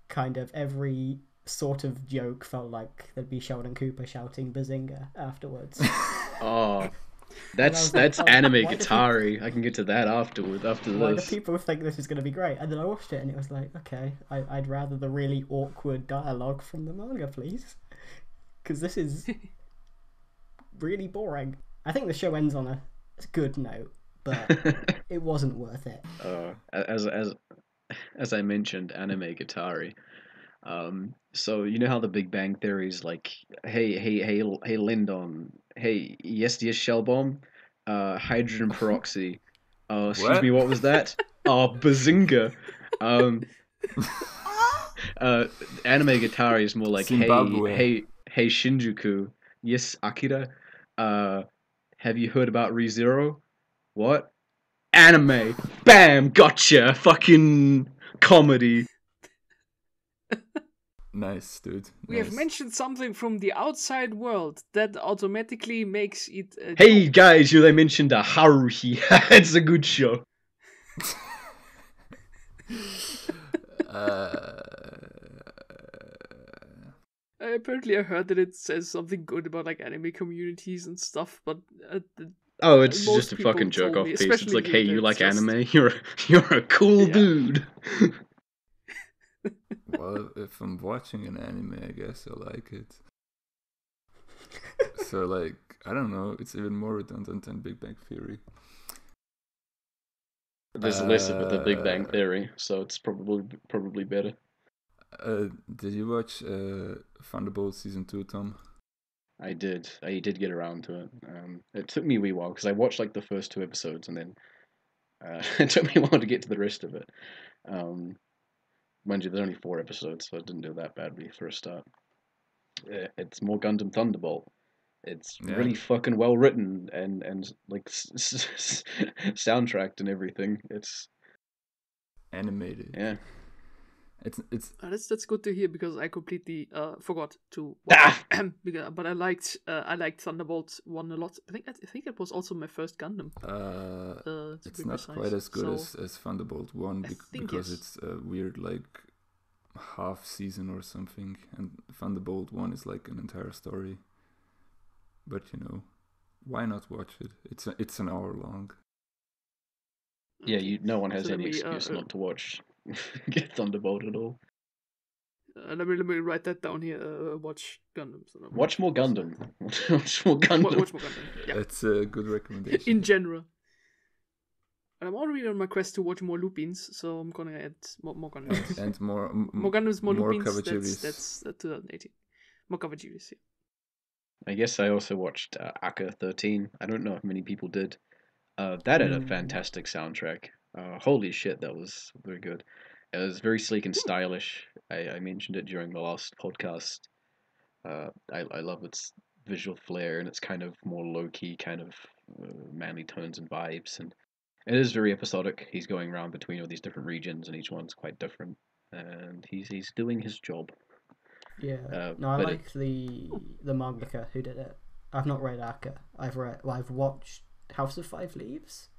Kind of every sort of joke felt like there'd be Sheldon Cooper shouting Bazinga afterwards. Oh, that's like, oh, Animegataris. I can get to that afterwards. After Why do this, people think this is going to be great? And then I watched it and it was like, okay, I'd rather the really awkward dialogue from the manga, please. Because this is really boring. I think the show ends on a good note, but it wasn't worth it. as I mentioned, Animegatari. So you know how the Big Bang Theory is like, hey, Lyndon, hey, yes, shell bomb, hydrogen peroxide. Excuse me, what was that? Bazinga. Animegatari is more like, Zimbabwe. hey, Shinjuku, yes, Akira. Have you heard about ReZero? What? Anime. Bam, gotcha. Fucking comedy. Nice, dude. We have mentioned something from the outside world that automatically makes it. Hey guys, they mentioned a Haruhi. It's a good show. Apparently, I heard that it says something good about like anime communities and stuff, but oh, it's most just a people fucking jerk told off me, piece. It's especially like, hey, you that like it's just- anime? You're a cool Yeah. dude. Well, if I'm watching an anime, I guess I like it. So, like, I don't know, it's even more redundant than Big Bang Theory. There's less of it than Big Bang Theory, so it's probably better. Did you watch Thunderbolt Season 2, Tom? I did get around to it. It took me a wee while because I watched like the first 2 episodes and then it took me a while to get to the rest of it. Mind you, there's only 4 episodes, so it didn't do that badly for a start. It's more Gundam Thunderbolt. It's really fucking well written and like soundtracked and everything. It's animated. Yeah. It's that's good to hear because I completely forgot to watch but I liked Thunderbolt 1 a lot. I think it was also my first Gundam. It's not quite as good as Thunderbolt 1 because it's a weird like half season or something, and Thunderbolt 1 is like an entire story. But why not watch it? It's an hour long. Yeah, no one has any excuse not to watch get Thunderbolt at all. Let me write that down here. Watch Gundam. Watch more Gundam. Watch more Gundam. Watch more Gundam. Yeah. That's a good recommendation. In general. And I'm already on my quest to watch more Lupins, so I'm gonna add more Gundams. And more Gundams, more Lupins. Kawajiris. That's 2018. More Kawajiris, yeah. I guess I also watched ACCA 13. I don't know if many people did. That had a fantastic soundtrack. Holy shit, that was very good. It was very sleek and stylish. I mentioned it during the last podcast. I love its visual flair and its kind of more low-key kind of manly tones and vibes. And it is very episodic. He's going around between all these different regions and each one's quite different. And he's doing his job. Yeah. I like the mangaka who did it. I've not read ACCA. I've watched House of Five Leaves.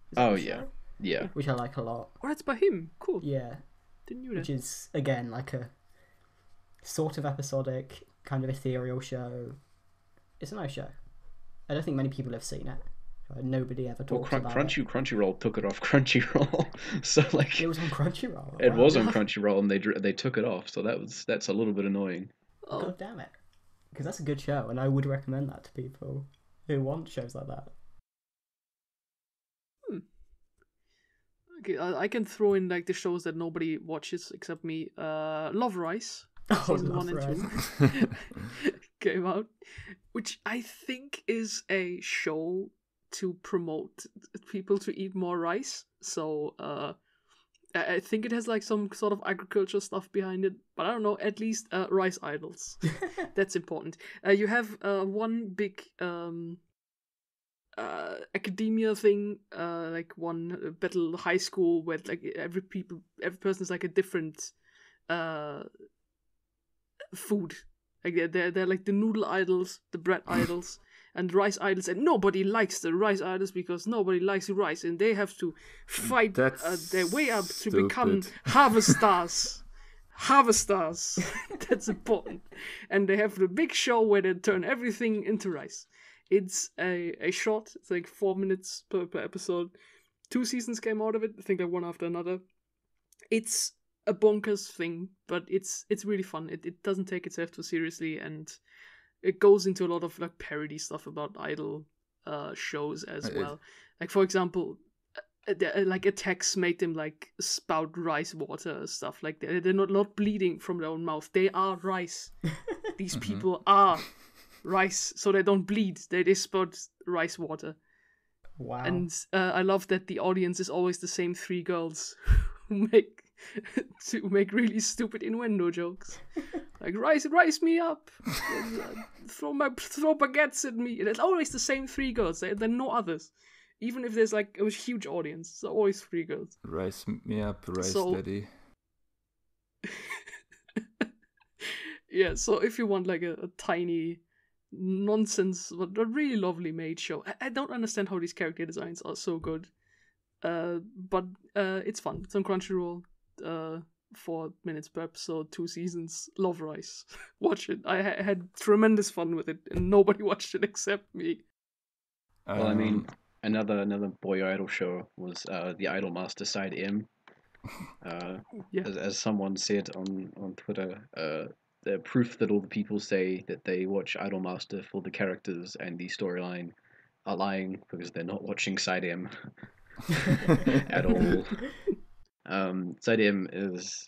Yeah. Which I like a lot. Oh, that's by him. Cool. Yeah. Didn't know that. Which is again like a sort of episodic, kind of ethereal show. It's a nice show. I don't think many people have seen it. Nobody ever talks about it. Crunchyroll took it off Crunchyroll, so like it was on Crunchyroll. It was on Crunchyroll, and they took it off. So that's a little bit annoying. Oh. God damn it! Because that's a good show, and I would recommend that to people who want shows like that. Okay, I can throw in like the shows that nobody watches except me. Love Rise, season 1 and 2 came out, which I think is a show to promote people to eat more rice. So I think it has like some sort of agriculture stuff behind it, but I don't know. At least rice idols. That's important. You have one big academia thing, like one battle high school where like every person is like a different food. Like they're like the noodle idols, the bread idols, and rice idols, and nobody likes the rice idols because nobody likes the rice, and they have to fight their way up to become harvesters. Harvesters. That's important. And they have the big show where they turn everything into rice. It's a short. It's like 4 minutes per episode. 2 seasons came out of it. I think they're one after another. It's a bonkers thing, but it's really fun. It doesn't take itself too seriously, and it goes into a lot of like parody stuff about idol shows as well. Like for example, like attacks made them like spout rice water stuff. Like they're not bleeding from their own mouth. They are rice. These people are rice, so they don't bleed. They spout rice water. Wow. And I love that the audience is always the same 3 girls who make really stupid innuendo jokes. Like rise me up, throw baguettes at me. And it's always the same 3 girls. There are no others. Even if there's like a huge audience, it's always 3 girls. Rise me up, rise daddy. Yeah, so if you want like a tiny nonsense but a really lovely Maid show, I don't understand how these character designs are so good. But it's fun. It's on Crunchyroll. 4 minutes per episode, 2 seasons. Love rice. Watch it. I had tremendous fun with it, and nobody watched it except me. Well, I mean, another boy idol show was the Idol Master Side M. As someone said on Twitter, the proof that all the people say that they watch Idol Master for the characters and the storyline are lying because they're not watching Side M at all. Side M is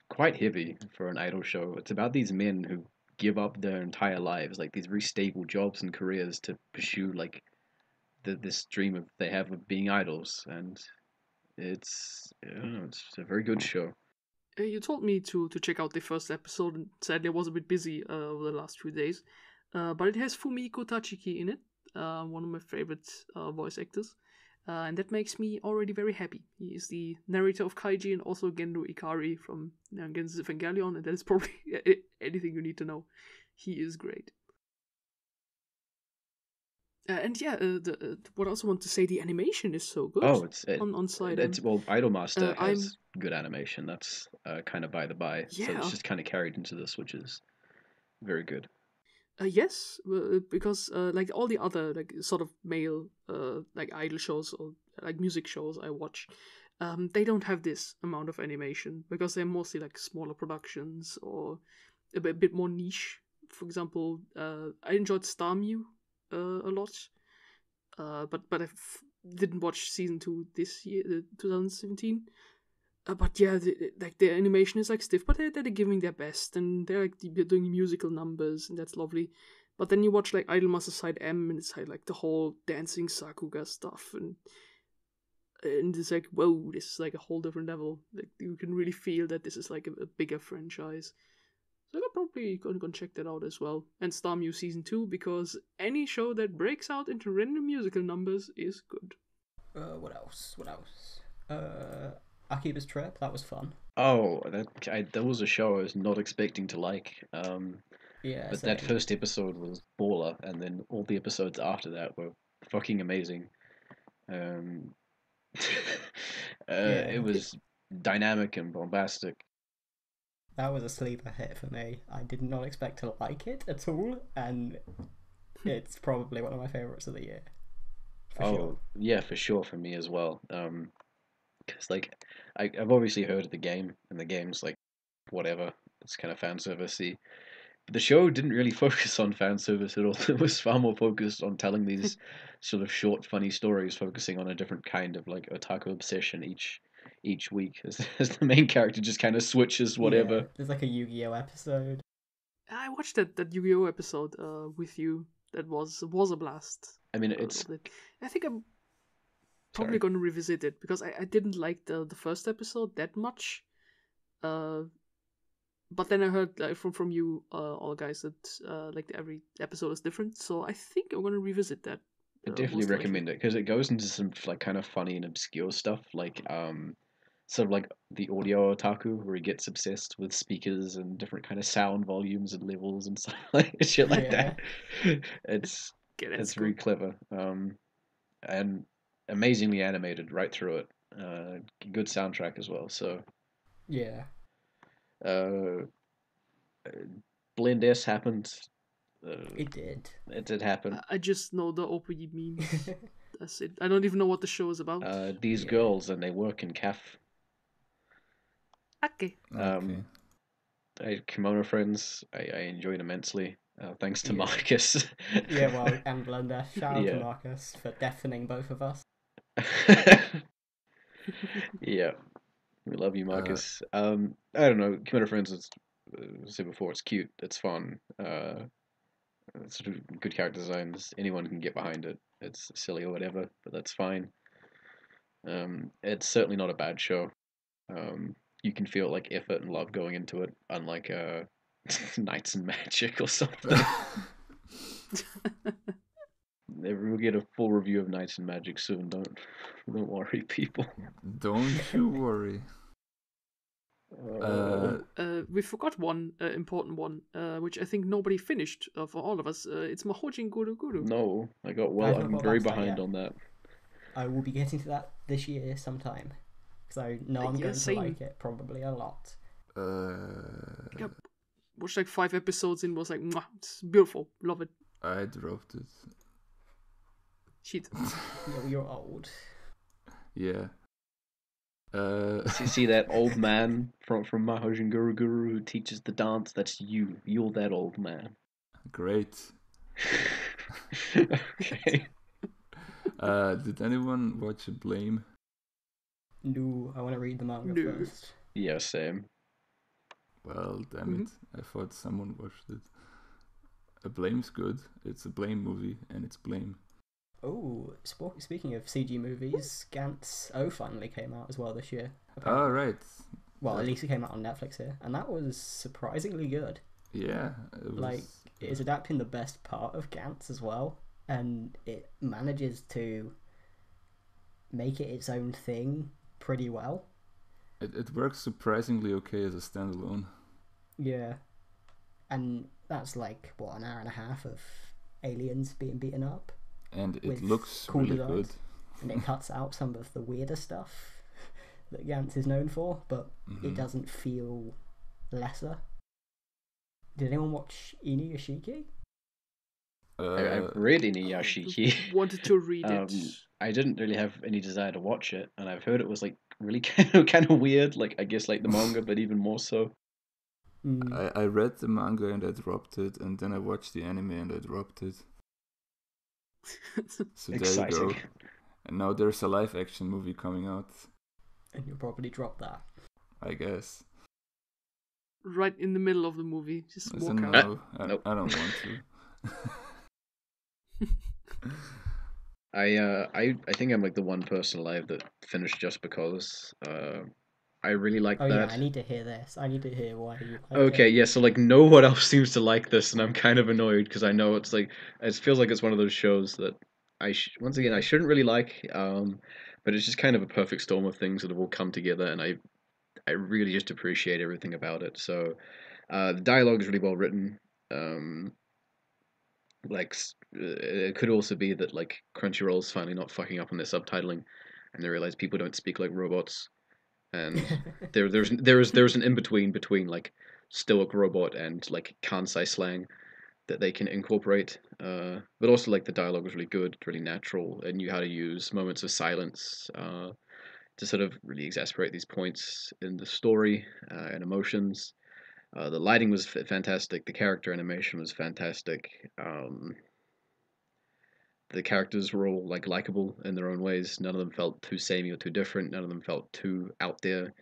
quite heavy for an idol show. It's about these men who give up their entire lives, like these very stable jobs and careers, to pursue like this dream of they have of being idols, and it's a very good show. You told me to check out the first episode, and sadly I was a bit busy over the last few days. But it has Fumiko Tachiki in it, one of my favorite voice actors. And that makes me already very happy. He is the narrator of Kaiji and also Gendo Ikari from Neon Genesis Evangelion, and that is probably anything you need to know. He is great. And yeah, what I also want to say, the animation is so good. Oh, it's on Side. Well, Idolmaster has good animation. That's kind of by the by. Yeah. So it's just kind of carried into this, which is very good. Yes, because like all the other like sort of male like idol shows or like music shows I watch, they don't have this amount of animation because they're mostly like smaller productions or a bit more niche. For example, I enjoyed STARMYU a lot, but I didn't watch season 2 this year, 2017. But yeah, their animation is like stiff, but they're giving their best, and they're like doing musical numbers, and that's lovely. But then you watch like Idolmaster Side M, and it's like the whole dancing Sakuga stuff, and it's like, whoa, this is like a whole different level. Like you can really feel that this is like a bigger franchise. So I'm probably gonna check that out as well. And STARMYU season 2, because any show that breaks out into random musical numbers is good. What else? Akiba's Trip, that was fun. Oh, that was a show I was not expecting to like. Yeah, but same. that first episode was baller, and then all the episodes after that were fucking amazing. It was dynamic and bombastic. That was a sleeper hit for me. I did not expect to like it at all, and it's probably one of my favorites of the year. Sure. Yeah, for sure, for me as well. Because like I've obviously heard of the game, and the game's like whatever, it's kind of fan servicey. But the show didn't really focus on fan service at all. It was far more focused on telling these sort of short, funny stories, focusing on a different kind of like otaku obsession each week, as the main character just kind of switches whatever. Yeah, there's like a Yu-Gi-Oh episode. I watched that Yu-Gi-Oh episode with you. That was a blast. I mean, it's. I think probably Sorry. going to revisit it because I didn't like the first episode that much. But then I heard from you all guys that like every episode is different, so I think I'm going to revisit that. I definitely recommend it because it goes into some like kind of funny and obscure stuff, like sort of like the audio otaku, where he gets obsessed with speakers and different kind of sound volumes and levels and stuff like shit like Yeah. that. It's Okay, that's it's really clever, and amazingly animated right through it. Good soundtrack as well. So, Yeah. uh, Blend S happened. It did. It did happen. I just know the OP memes. That's it. I don't even know what the show is about. These Yeah. girls and they work in CAF. Okay. Okay. Kemono friends, I enjoyed immensely. Thanks to Yeah. Marcus. Yeah, well, and Blender. Shout out Yeah. to Marcus for deafening both of us. Yeah, we love you, Marcus. I don't know. Kemono friends is, as I said before, it's cute, it's fun. It's sort of good character designs. Anyone can get behind it. It's silly or whatever, but that's fine. It's certainly not a bad show. You can feel like effort and love going into it, unlike Knights and Magic or something. We'll get a full review of Knights and Magic soon. Don't worry, people. Don't you worry. We forgot one important one, which I think nobody finished for all of us. It's Mahojin Guru Guru. No, I got I've not I'm got very that behind yet. on that. I will be getting to that this year sometime. Because I know I'm Yeah, going same. to like it probably a lot. Yep. Watched like 5 episodes and was like, mwah, it's beautiful. Love it. I dropped it. Shit. Yeah, you're old. Yeah. See that old man from Mahojin Guru Guru who teaches the dance? That's you. You're that old man. Great. Okay. Did anyone watch Blame? No, I want to read the manga No. first. Yeah, same. Well, damn it. I thought someone watched it. Blame's good. It's a Blame movie, and it's Blame. Oh, speaking of CG movies, Gantz O finally came out as well this year. Oh, right. Well, at least it came out on Netflix here, and that was surprisingly good. Yeah. It was, Like, it is adapting the best part of Gantz as well, and it manages to make it its own thing pretty well. It works surprisingly okay as a standalone. Yeah. And that's like, what, an hour and a half of aliens being beaten up? And it With looks cool really designs. good. And it cuts out some of the weirder stuff that Gantz is known for, but it doesn't feel lesser. Did anyone watch Inuyashiki? I've read Inuyashiki. Wanted to read it. I didn't really have any desire to watch it, and I've heard it was like really kind of weird. Like I guess like the manga, but even more so. I read the manga and I dropped it, and then I watched the anime and I dropped it. So Exciting. there you go. And now there's a live action movie coming out, And you'll probably drop that. I guess. Right in the middle of the movie. Just So walk out. no, Nope. I don't want to. I think I'm like the one person alive that finished just because. I really like Oh that. yeah, I need to hear this. I need to hear why you like Okay, it. yeah, so like no one else seems to like this, and I'm kind of annoyed because I know it's like it feels like it's one of those shows that once again I shouldn't really like, but it's just kind of a perfect storm of things that have all come together, and I really just appreciate everything about it. So, the dialogue is really well written. It could also be that like Crunchyroll's finally not fucking up on their subtitling, and they realize people don't speak like robots. And there's an in between like stoic robot and like Kansai slang that they can incorporate. But also like the dialogue was really good, really natural, and knew how to use moments of silence to sort of really exasperate these points in the story and emotions. The lighting was fantastic. The character animation was fantastic. The characters were all like likable in their own ways. None of them felt too samey or too different. None of them felt too out there.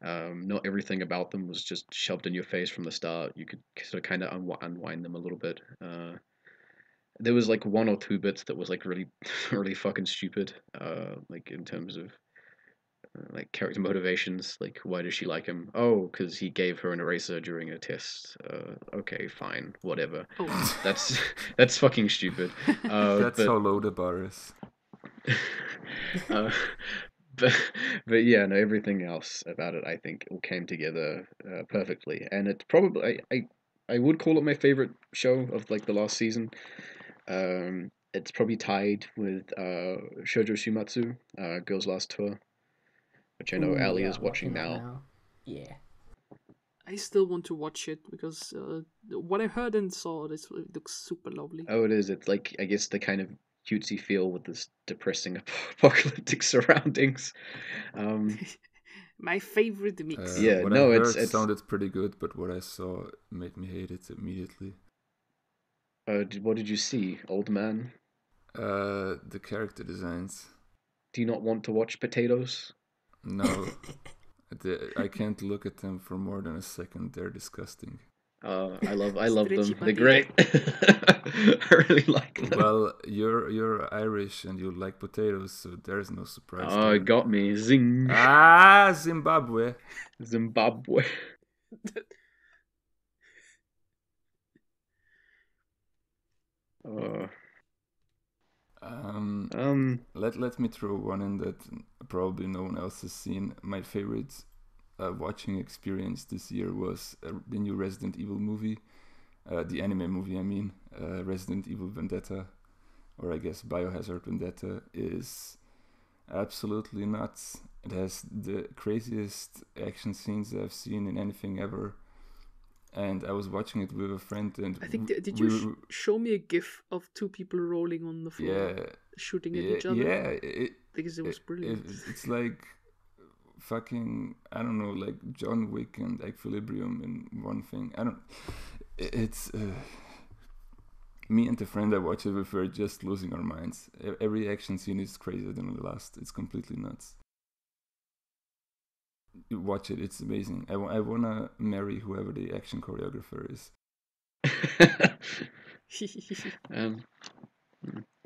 Not everything about them was just shoved in your face from the start. You could sort of kind of unwind them a little bit. there was like one or two bits that was like really really fucking stupid. Like in terms of like character motivations. Like why does she like him? Oh, because he gave her an eraser during a test. Okay, fine, whatever. Oh. That's fucking stupid. That's but how low the bar is. uh, but yeah, no, everything else about it I think all came together perfectly, and it's probably I would call it my favorite show of like the last season. It's probably tied with Shoujo Shumatsu, Girls Last Tour, which I know Ooh, Ali yeah, is I'm watching that now. Yeah. I still want to watch it because what I heard and saw, it looks super lovely. Oh, it is. It's like I guess the kind of cutesy feel with this depressing apocalyptic surroundings. Um, My favorite mix. Yeah, What I no, heard it's sounded pretty good, but what I saw made me hate it immediately. what did you see, old man? The character designs. Do you not want to watch potatoes? No, I can't look at them for more than a second. They're disgusting. I love them. Stretchy They're potato. great. I really like them. Well, you're Irish and you like potatoes, so there's no surprise. Oh, there. it got me. Zing. Zimbabwe. Zimbabwe. Uh, Let me throw one in that probably no one else has seen. My favorite watching experience this year was the new Resident Evil movie, the anime movie. I mean, Resident Evil Vendetta, or I guess Biohazard Vendetta, is absolutely nuts. It has the craziest action scenes I've seen in anything ever. And I was watching it with a friend, and I think did you show me a GIF of two people rolling on the floor, shooting at each other? Yeah, because it was brilliant. It's like fucking, I don't know, like John Wick and Equilibrium in one thing. It's me and the friend I watch it with, we're just losing our minds. Every action scene is crazier than the last. It's completely nuts. Watch it, it's amazing. I wanna marry whoever the action choreographer is.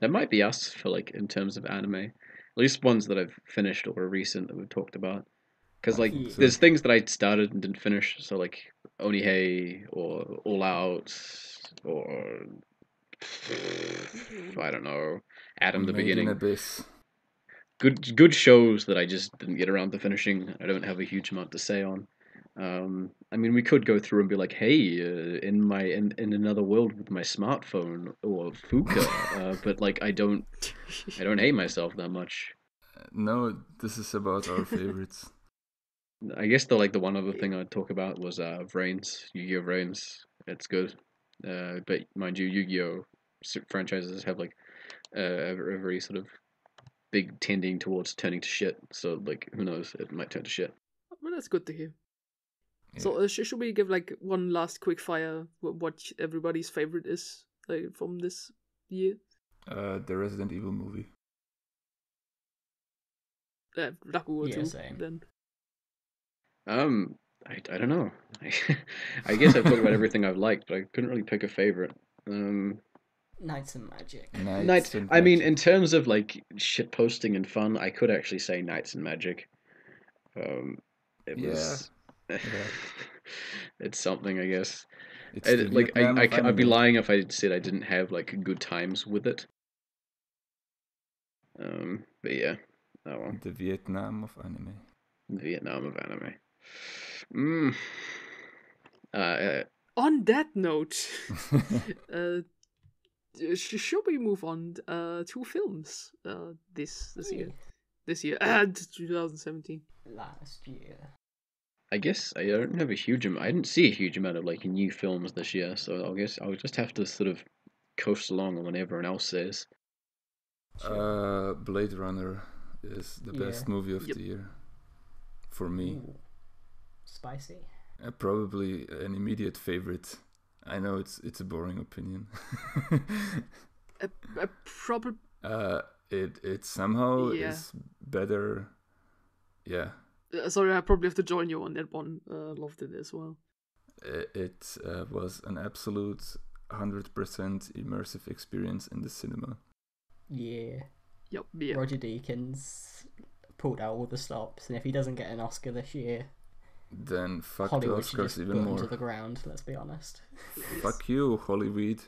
That might be us for like in terms of anime, at least ones that I've finished or are recent that we've talked about. Because like there's things that I started and didn't finish, so like Onihei or All Out or I don't know, Adam the Made in Beginning. Abyss. Good shows that I just didn't get around to finishing. I don't have a huge amount to say on. I mean, we could go through and be like, "Hey, in another world with my smartphone or Fuka," but like I don't hate myself that much. No, this is about our favorites. I guess the one other thing I'd talk about was Vrains, Yu-Gi-Oh! Vrains. It's good, but mind you, Yu-Gi-Oh! Franchises have like a very sort of big tending towards turning to shit. So like, who knows? It might turn to shit. Well, that's good to hear. Yeah. So should we give like one last quick fire? What everybody's favorite is like from this year? The Resident Evil movie. Rakugo too. Same. Then. I don't know. I guess I've talked about everything I've liked, but I couldn't really pick a favorite. Knights and Magic. Knights. I mean, in terms of like shit posting and fun, I could actually say Knights and Magic. It was. It's something, I guess. I'd be lying if I said I didn't have like good times with it. But yeah. Oh well. The Vietnam of anime. Vietnam of anime. On that note, should we move on to films this year? This year, 2017. Last year. I guess I don't have a huge amount. I didn't see a huge amount of like new films this year, so I guess I'll just have to sort of coast along on what everyone else says. Blade Runner is the best movie of the year for me. Ooh. Spicy. Probably an immediate favorite. I know it's a boring opinion. It somehow is better. Yeah. Sorry, I probably have to join you on that one. Loved it as well. It was an absolute 100% immersive experience in the cinema. Yeah. Yep. Yeah. Roger Deakins pulled out all the stops, and if he doesn't get an Oscar this year, Then fuck Hollywood the should just Oscars even burn to more. the ground. Let's be honest. Fuck you, Hollywood.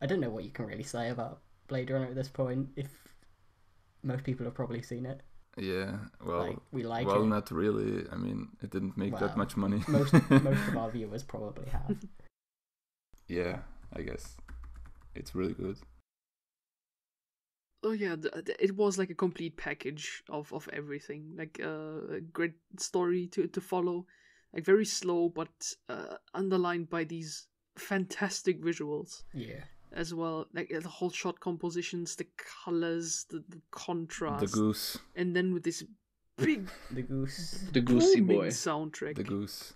I don't know what you can really say about Blade Runner at this point. If most people have probably seen it, Yeah, well, like, we like well, it. not really. I mean, it didn't make that Well, much money. Most of our viewers probably have. Yeah, I guess it's really good. Oh yeah, it was like a complete package of everything. Like a great story to follow, like very slow but underlined by these fantastic visuals Yeah. as well. Like the whole shot compositions, the colors, the contrast, The goose, and then with this big The goose. The Goosey booming Boy. soundtrack. the goose.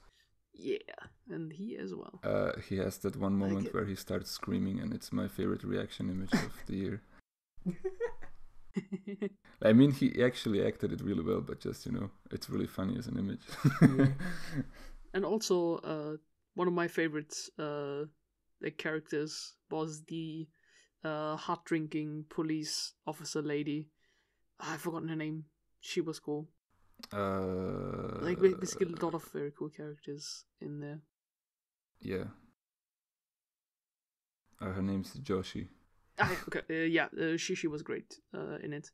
Yeah, and he as well. He has that one moment it. where he starts screaming, and it's my favorite reaction image of the year. I mean, he actually acted it really well, but just, it's really funny as an image. Yeah. And also, one of my favorites like characters was the hard drinking police officer lady. I've forgotten her name. She was cool. Like basically a lot of very cool characters in there. Yeah. Her name's Joshi. Okay. She was great in it.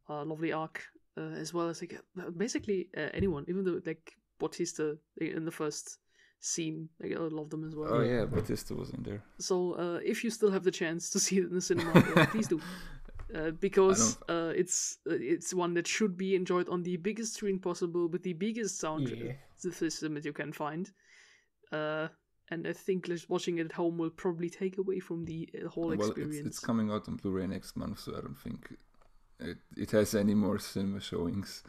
Lovely arc, as well as like basically anyone, even though like Bautista in the first scene, like I love them as well. Oh yeah, Batista was in there. So if you still have the chance to see it in the cinema, please do. Because it's one that should be enjoyed on the biggest screen possible with the biggest sound system that you can find. And I think just watching it at home will probably take away from the whole experience. It's coming out on Blu-ray next month, so I don't think it has any more cinema showings.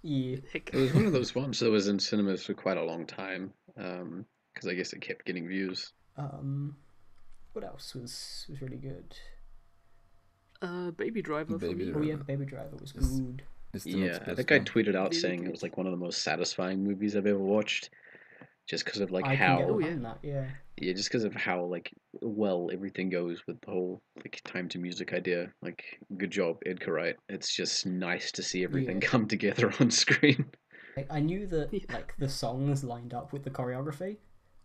Yeah. Heck. It was one of those ones that was in cinemas for quite a long time, because I guess it kept getting views. What else was really good? Baby Driver. Baby Oh yeah, Driver. Baby Driver was Yes. good. It's the Yeah, next I best think I one. tweeted out Really saying good. it was like one of the most satisfying movies I've ever watched, just because of like I can get how behind that. Yeah. yeah, just because of how like well everything goes with the whole like time to music idea. Like, good job, Edgar Wright. It's just nice to see everything Yeah. come together on screen. Like, I knew that like the songs lined up with the choreography,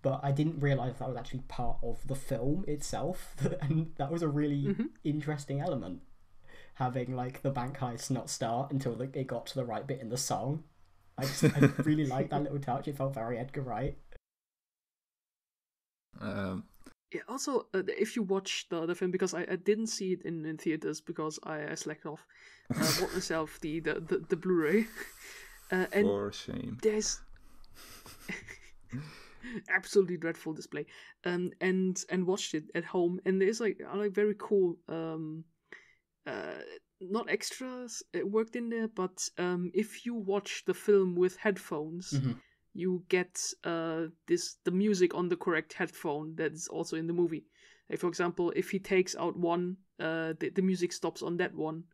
but I didn't realize that was actually part of the film itself, and that was a really interesting element. Having like the bank heist not start until it got to the right bit in the song. I really liked that little touch. It felt very Edgar Wright. Yeah. Also, if you watch the film, because I didn't see it in theaters because I slacked off. Bought myself the Blu-ray. And For shame. there's absolutely dreadful display, and watched it at home, and there's like very cool not extras worked in there, but if you watch the film with headphones, you get the music on the correct headphone that's also in the movie. Like, for example, if he takes out one, the music stops on that one.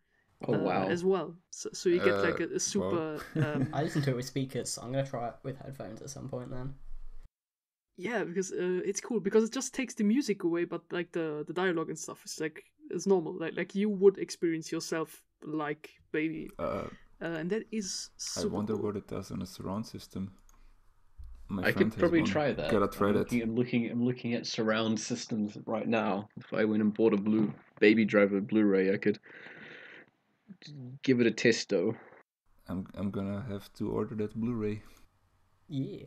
Oh wow! As well, so you get like a super. I listen to it with speakers, so I'm gonna try it with headphones at some point then. Yeah, because it's cool because it just takes the music away, but like the dialogue and stuff is like it's normal, like you would experience yourself like Baby, and that is super I wonder cool. what it does on a surround system. My I friend could has probably one. try that. Gotta try that. I'm looking at surround systems right now. If I went and bought a Baby Driver Blu-ray, I could give it a testo. I'm gonna have to order that Blu-ray. Yeah.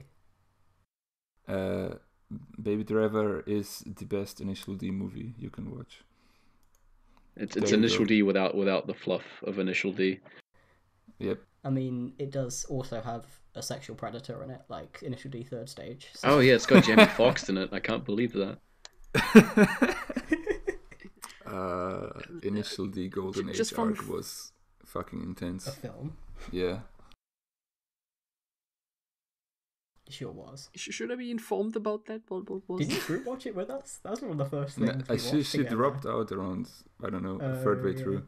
Baby Driver is the best Initial D movie you can watch. It's There you Initial go. D without the fluff of Initial D. Yep. I mean, it does also have a sexual predator in it, like Initial D third stage. So. Oh yeah, it's got Jamie Foxx in it. I can't believe that. Initial D Golden Just Age from arc was fucking intense. A film. Yeah. It sure was. Should I be informed about that? What was Did you group watch it with us? That was one of the first No, things we watched she together. dropped out around, I don't know, a third way yeah. through.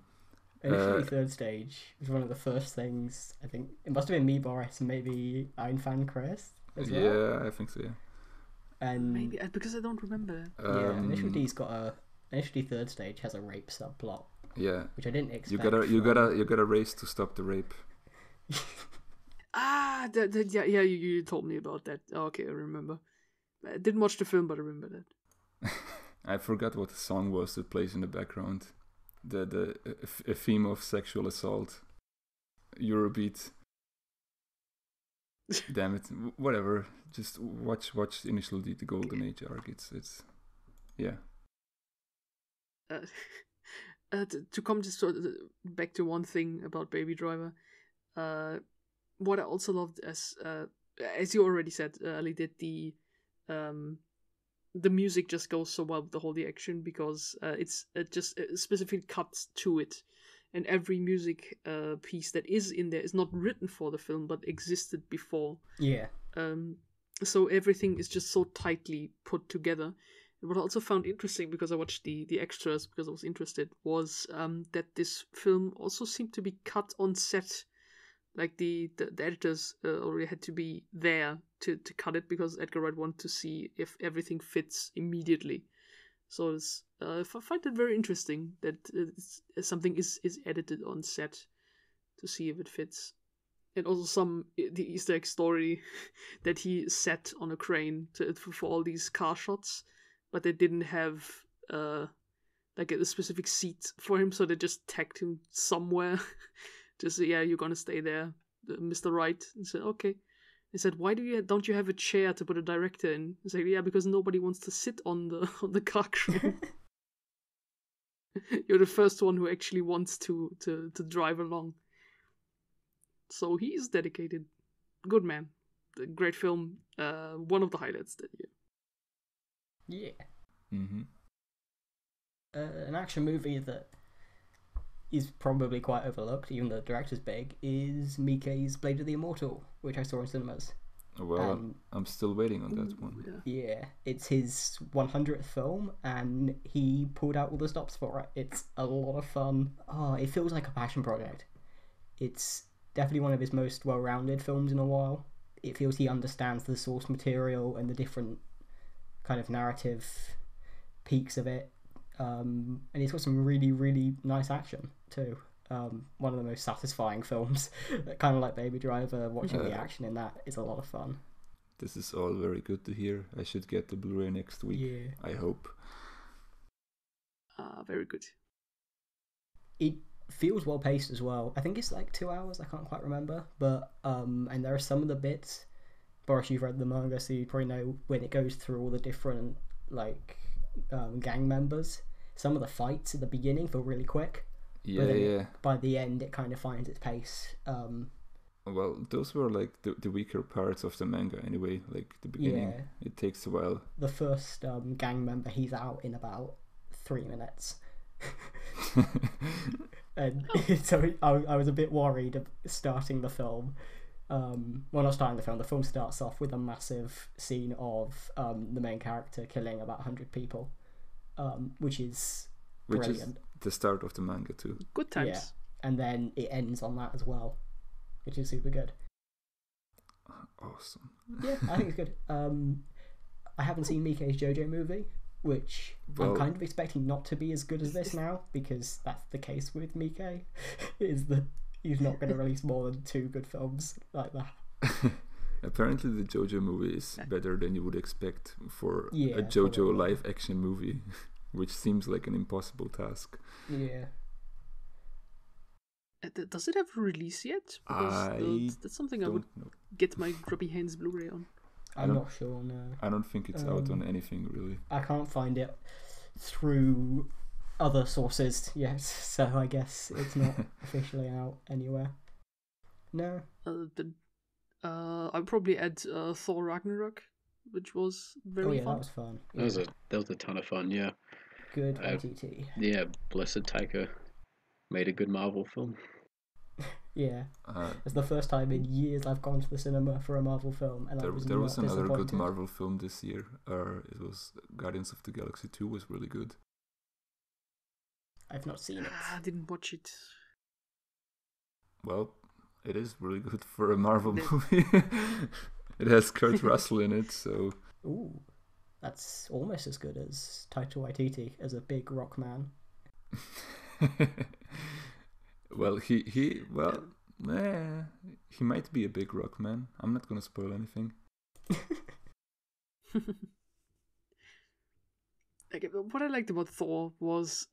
Initially third stage was one of the first things, I think. It must have been me, Boris, and maybe Ein Fan Chris as well. Yeah, I think so, yeah. And Maybe because I don't remember that. yeah, Initial D's got a Initial D third stage has a rape subplot, Yeah. which I didn't expect. You gotta race to stop the rape. You told me about that. Okay, I remember. I didn't watch the film, but I remember that. I forgot what the song was that plays in the background. A theme of sexual assault. Eurobeat. Damn it. Whatever. Just watch Initial D, the Golden Age arc. It's yeah. To come just sort of back to one thing about Baby Driver, what I also loved as you already said, Ali, did the music just goes so well with the whole the action because it just specifically cuts to it, and every music piece that is in there is not written for the film but existed before. Yeah. So everything is just so tightly put together. What I also found interesting, because I watched the extras because I was interested, was that this film also seemed to be cut on set. Like the editors already had to be there to cut it because Edgar Wright wanted to see if everything fits immediately. So I find it very interesting that something is edited on set to see if it fits. And also the Easter egg story that he sat on a crane for all these car shots, but they didn't have like a specific seat for him, so they just tagged him somewhere. Just you're gonna stay there, Mr. Wright. And said okay. He said, why don't you have a chair to put a director in? He said, because nobody wants to sit on the car crane. You're the first one who actually wants to drive along. So he's dedicated. Good man. Great film. One of the highlights that year. Yeah. Mm-hmm. An action movie that is probably quite overlooked, even though the director's big, is Miike's Blade of the Immortal, which I saw in cinemas. Well, I'm still waiting on that one. Yeah, it's his 100th film, and he pulled out all the stops for it. It's a lot of fun. Oh, it feels like a passion project. It's definitely one of his most well-rounded films in a while. It feels he understands the source material and the different kind of narrative peaks of it. And it's got some really, really nice action too. One of the most satisfying films. Kind of like Baby Driver, watching the action in that is a lot of fun. This is all very good to hear. I should get the Blu-ray next week. Yeah. I hope. Very good. It feels well paced as well. I think it's like 2 hours, I can't quite remember. But and there are some of the bits, Boris, you've read the manga, so you probably know when it goes through all the different like gang members. Some of the fights at the beginning feel really quick. Yeah. By the end, it kind of finds its pace. Well, those were like the weaker parts of the manga anyway. Like the beginning, it takes a while. The first gang member, he's out in about 3 minutes. And so I was a bit worried of starting the film. Well, not starting the film. The film starts off with a massive scene of the main character killing about 100 people, which is brilliant. Is the start of the manga too. Good times. Yeah, and then it ends on that as well, which is super good. Awesome. Yeah, I think it's good. I haven't seen Miike's JoJo movie, which I'm kind of expecting not to be as good as this now, because that's the case with Miike, is that he's not going to release more than 2 good films like that. Apparently the JoJo movie is better than you would expect for a JoJo probably. live action movie, which seems like an impossible task. Yeah. Does it have a release yet? Because that's something I would get my grubby hands Blu-ray on. I'm not sure, no. I don't think it's out on anything, really. I can't find it through other sources yet, so I guess it's not officially out anywhere. No. I'd probably add Thor Ragnarok, which was very fun. That was fun. That was a ton of fun, yeah. Good OTT. Yeah, Blessed Taika made a good Marvel film. Yeah, it's the first time in years I've gone to the cinema for a Marvel film, and there was another good Marvel film this year. It was Guardians of the Galaxy 2 was really good. I've not seen it. I didn't watch it. Well, it is really good for a Marvel movie. It has Kurt Russell in it, so... Ooh. That's almost as good as Taika Waititi as a big rock man. Well, he might be a big rock man. I'm not gonna spoil anything. What I liked about Thor was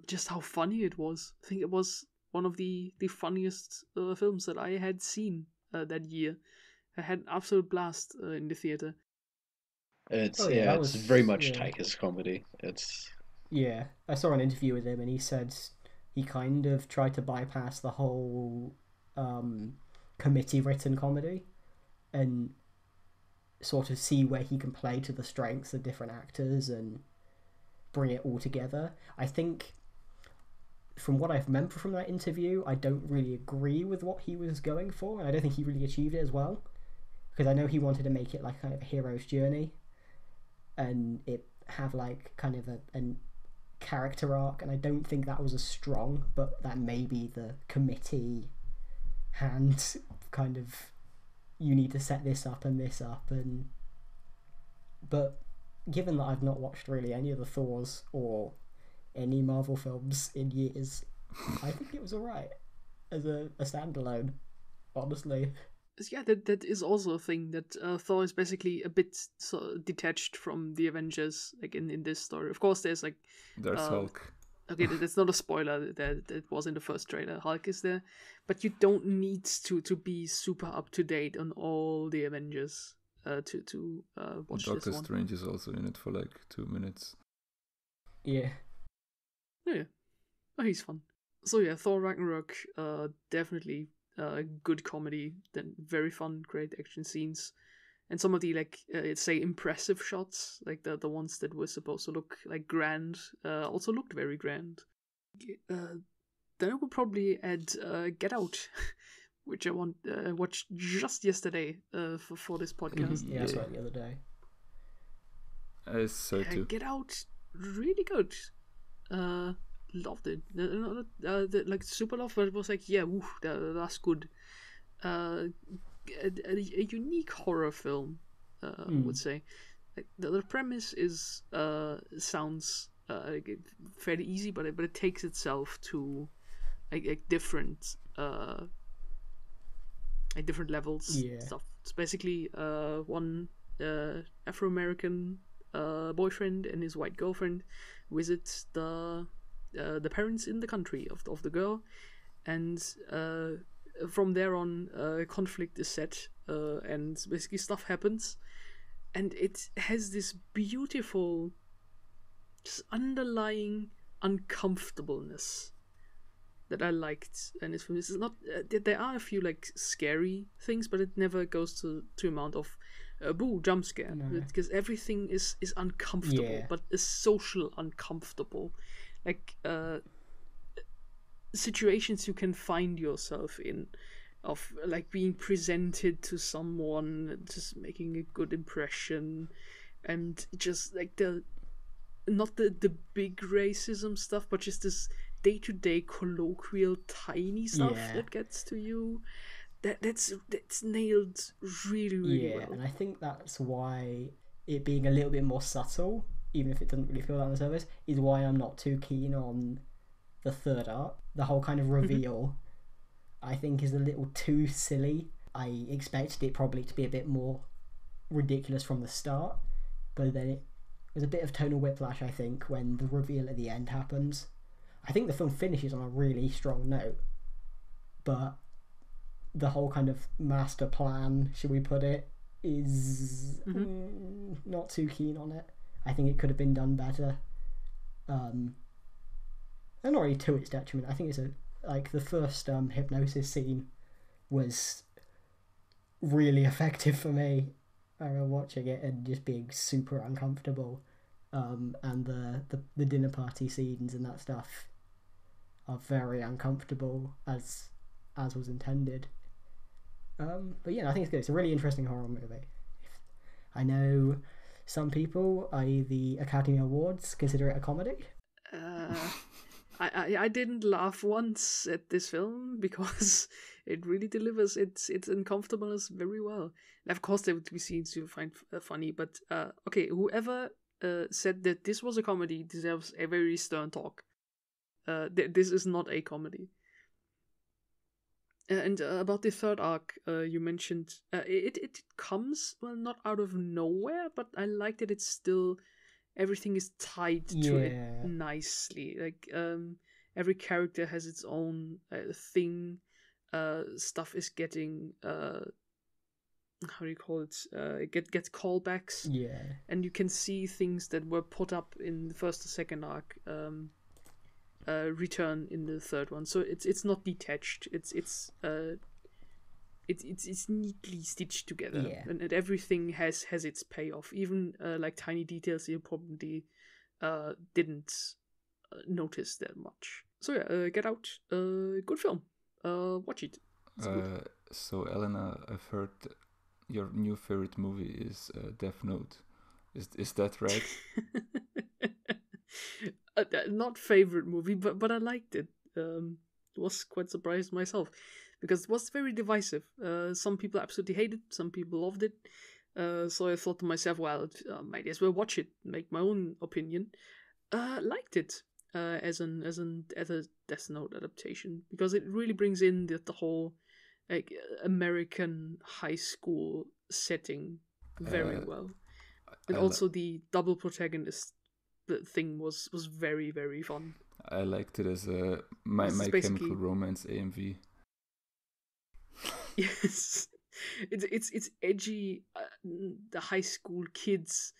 just how funny it was. I think it was one of the funniest films that I had seen that year. I had an absolute blast in the theater. It's was very much Taika's comedy. Yeah, I saw an interview with him, and he said he kind of tried to bypass the whole committee-written comedy and sort of see where he can play to the strengths of different actors and bring it all together. I think, from what I remember from that interview, I don't really agree with what he was going for, and I don't think he really achieved it as well. Because I know he wanted to make it like kind of a hero's journey, and it have like kind of a character arc, and I don't think that was as strong, but that may be the committee hand kind of, you need to set this up and this up, but given that I've not watched really any of the Thors or any Marvel films in years, I think it was alright as a standalone, honestly. Yeah, that is also a thing, that Thor is basically a bit detached from the Avengers, like in this story. Of course, there's like... There's Hulk. Okay, that's not a spoiler, that was in the first trailer. Hulk is there, but you don't need to be super up-to-date on all the Avengers to watch Doctor this one. Strange is also in it for like 2 minutes. Yeah. Oh, yeah. Oh, he's fun. So yeah, Thor Ragnarok, definitely good comedy, then very fun, great action scenes, and some of the like say impressive shots, like the ones that were supposed to look like grand, also looked very grand. Then I would probably add Get Out, which I watched just yesterday for this podcast. Yeah, I saw it the other day. I saw too. Get Out, really good. Loved it. Like super loved, but it was like, yeah, woo, that's good. A unique horror film, I would say. Like, the premise is sounds fairly easy, but it takes itself to like different levels. Yeah. Stuff. It's basically one Afro-American boyfriend and his white girlfriend visit the parents in the country of the girl, and from there on conflict is set, and basically stuff happens, and it has this beautiful just underlying uncomfortableness that I liked. And this is not there are a few like scary things, but it never goes to amount of boo jump scare, because everything is uncomfortable, but is social uncomfortable, like situations you can find yourself in, of like being presented to someone, just making a good impression, and just like not the big racism stuff, but just this day-to-day colloquial tiny stuff that gets to you. That's nailed really well. And I think that's why it being a little bit more subtle, even if it doesn't really feel that on the surface, is why I'm not too keen on the third arc. The whole kind of reveal, I think, is a little too silly. I expected it probably to be a bit more ridiculous from the start, but then it was a bit of tonal whiplash, I think, when the reveal at the end happens. I think the film finishes on a really strong note, but the whole kind of master plan, should we put it, is not too keen on it. I think it could have been done better. And not really to its detriment. I think it's like the first hypnosis scene was really effective for me. I remember watching it and just being super uncomfortable. And the dinner party scenes and that stuff are very uncomfortable, as was intended. But yeah, I think it's good. It's a really interesting horror movie. I know some people, i.e. the Academy Awards, consider it a comedy. I didn't laugh once at this film because it really delivers its uncomfortableness very well. And of course, there would be scenes you find funny, but okay, whoever said that this was a comedy deserves a very stern talk. This is not a comedy. And about the third arc, you mentioned it comes, well, not out of nowhere, but I like that it's still, everything is tied to it nicely. Like every character has its own thing. Stuff is getting how do you call it? Gets callbacks. Yeah. And you can see things that were put up in the first or second arc return in the third one. So it's not detached. It's neatly stitched together, and everything has its payoff. Even like tiny details you probably didn't notice that much. So yeah, Get Out, good film. Watch it. So Elena, I've heard your new favorite movie is Death Note. Is that right? Not favorite movie, but I liked it. Was quite surprised myself because it was very divisive. Some people absolutely hated it, some people loved it. So I thought to myself, well, might as well watch it, make my own opinion. Liked it as a Death Note adaptation because it really brings in the whole like American high school setting very well, and also the double protagonist thing was very, very fun. I liked it as a My Chemical Romance AMV. Yes, it's edgy. The high school kids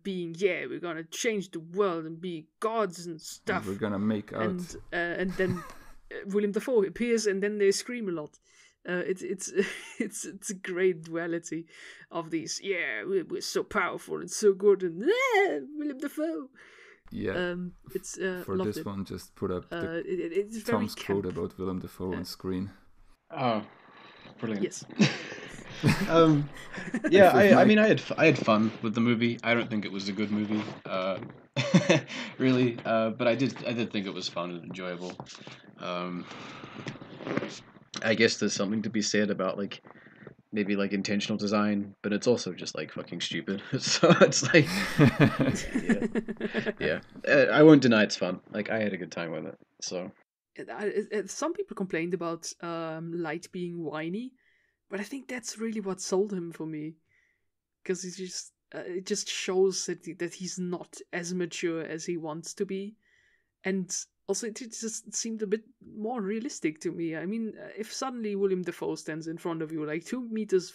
being, we're gonna change the world and be gods and stuff. And we're gonna make out. And then William Dafoe appears, and then they scream a lot. It's a great duality of these. Yeah, we're so powerful and so good, and William Dafoe. Yeah, it's for this one, just put up it's Tom's quote about Willem Dafoe on screen. Oh, brilliant! Yes. Yeah, I mean, I had fun with the movie. I don't think it was a good movie, really, but I did think it was fun and enjoyable. I guess there's something to be said about like maybe like intentional design, but it's also just like fucking stupid. So it's like, yeah. I won't deny it's fun. Like I had a good time with it. So some people complained about Light being whiny, but I think that's really what sold him for me, because it just shows that he's not as mature as he wants to be, and also it just seemed a bit more realistic to me. I mean, if suddenly William Dafoe stands in front of you like 2.50 meters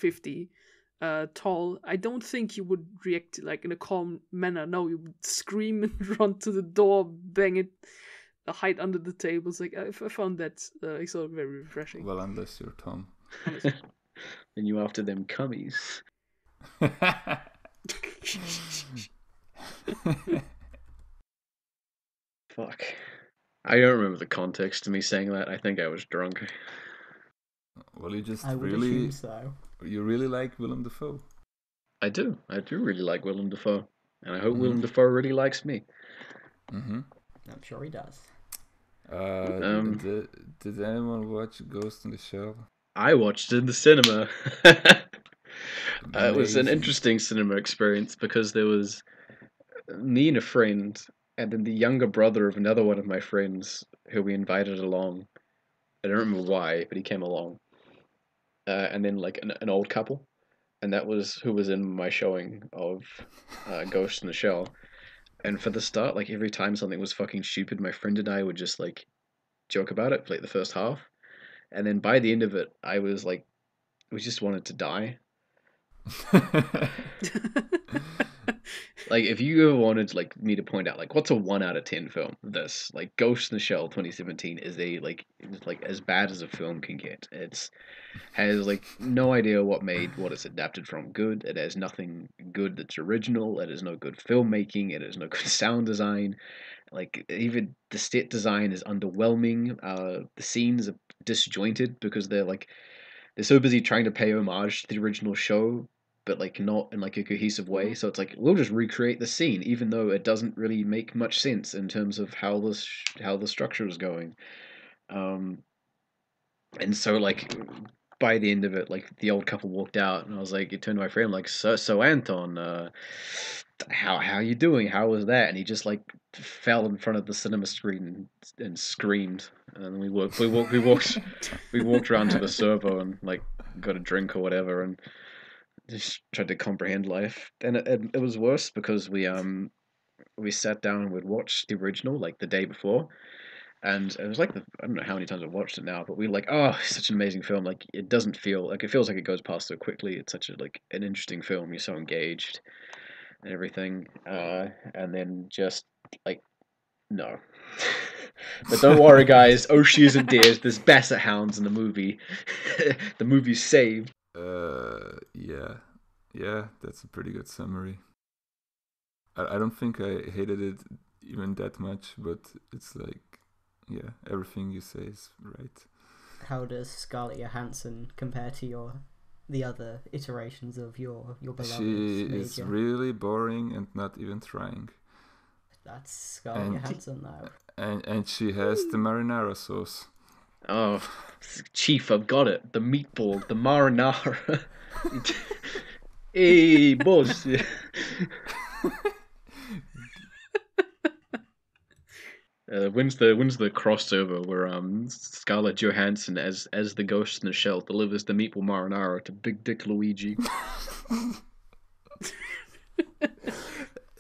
tall, I don't think you would react like in a calm manner. No, you would scream and run to the door, bang it, hide under the tables. Like I found that sort of very refreshing. Well, unless you're Tom. And you after them cummies. Fuck. I don't remember the context to me saying that. I think I was drunk. Well, you just I would really... assume so. You really like Willem Dafoe. I do. I do really like Willem Dafoe. And I hope Willem Dafoe really likes me. Mm-hmm. I'm sure he does. Did anyone watch Ghost in the Shell? I watched it in the cinema. It was an interesting cinema experience because there was me and a friend, and then the younger brother of another one of my friends who we invited along. I don't remember why, but he came along. And then like an old couple, and that was who was in my showing of Ghost in the Shell. And for the start, like every time something was fucking stupid, my friend and I would just like joke about it for like the first half. And then by the end of it, I was like, we just wanted to die. Like, if you ever wanted like me to point out like what's a 1 out of 10 film, this like Ghost in the Shell 2017 is it's like as bad as a film can get. It's has like no idea what made what it's adapted from good. It has nothing good that's original. It has no good filmmaking. It has no good sound design. Like even the set design is underwhelming. The scenes are disjointed because they're so busy trying to pay homage to the original show but like not in like a cohesive way. So it's like we'll just recreate the scene, even though it doesn't really make much sense in terms of how the structure is going. And so like by the end of it, like the old couple walked out, and I was like, it turned to my friend like, so Anton, how you doing? How was that? And he just like fell in front of the cinema screen and screamed. And we walked around to the servo and like got a drink or whatever, and just tried to comprehend life. And it was worse because we sat down and we'd watched the original like the day before. And it was like I don't know how many times I've watched it now, but we were like, oh, such an amazing film. Like it doesn't feel like it feels like it goes past so quickly. It's such a like an interesting film. You're so engaged and everything. And then just like no. But don't worry, guys. Oshi isn't dead. There's basset hounds in the movie. The movie's saved. Yeah, that's a pretty good summary. I don't think I hated it even that much, but it's like, yeah, everything you say is right. How does Scarlett Johansson compare to the other iterations of your beloved She Major? is really boring and not even trying. That's Scarlett Johansson now. And she has the marinara sauce. Oh, Chief, I've got it. The meatball, the marinara. Hey, boss. When's the crossover where Scarlett Johansson as the Ghost in the Shell delivers the meatball marinara to Big Dick Luigi?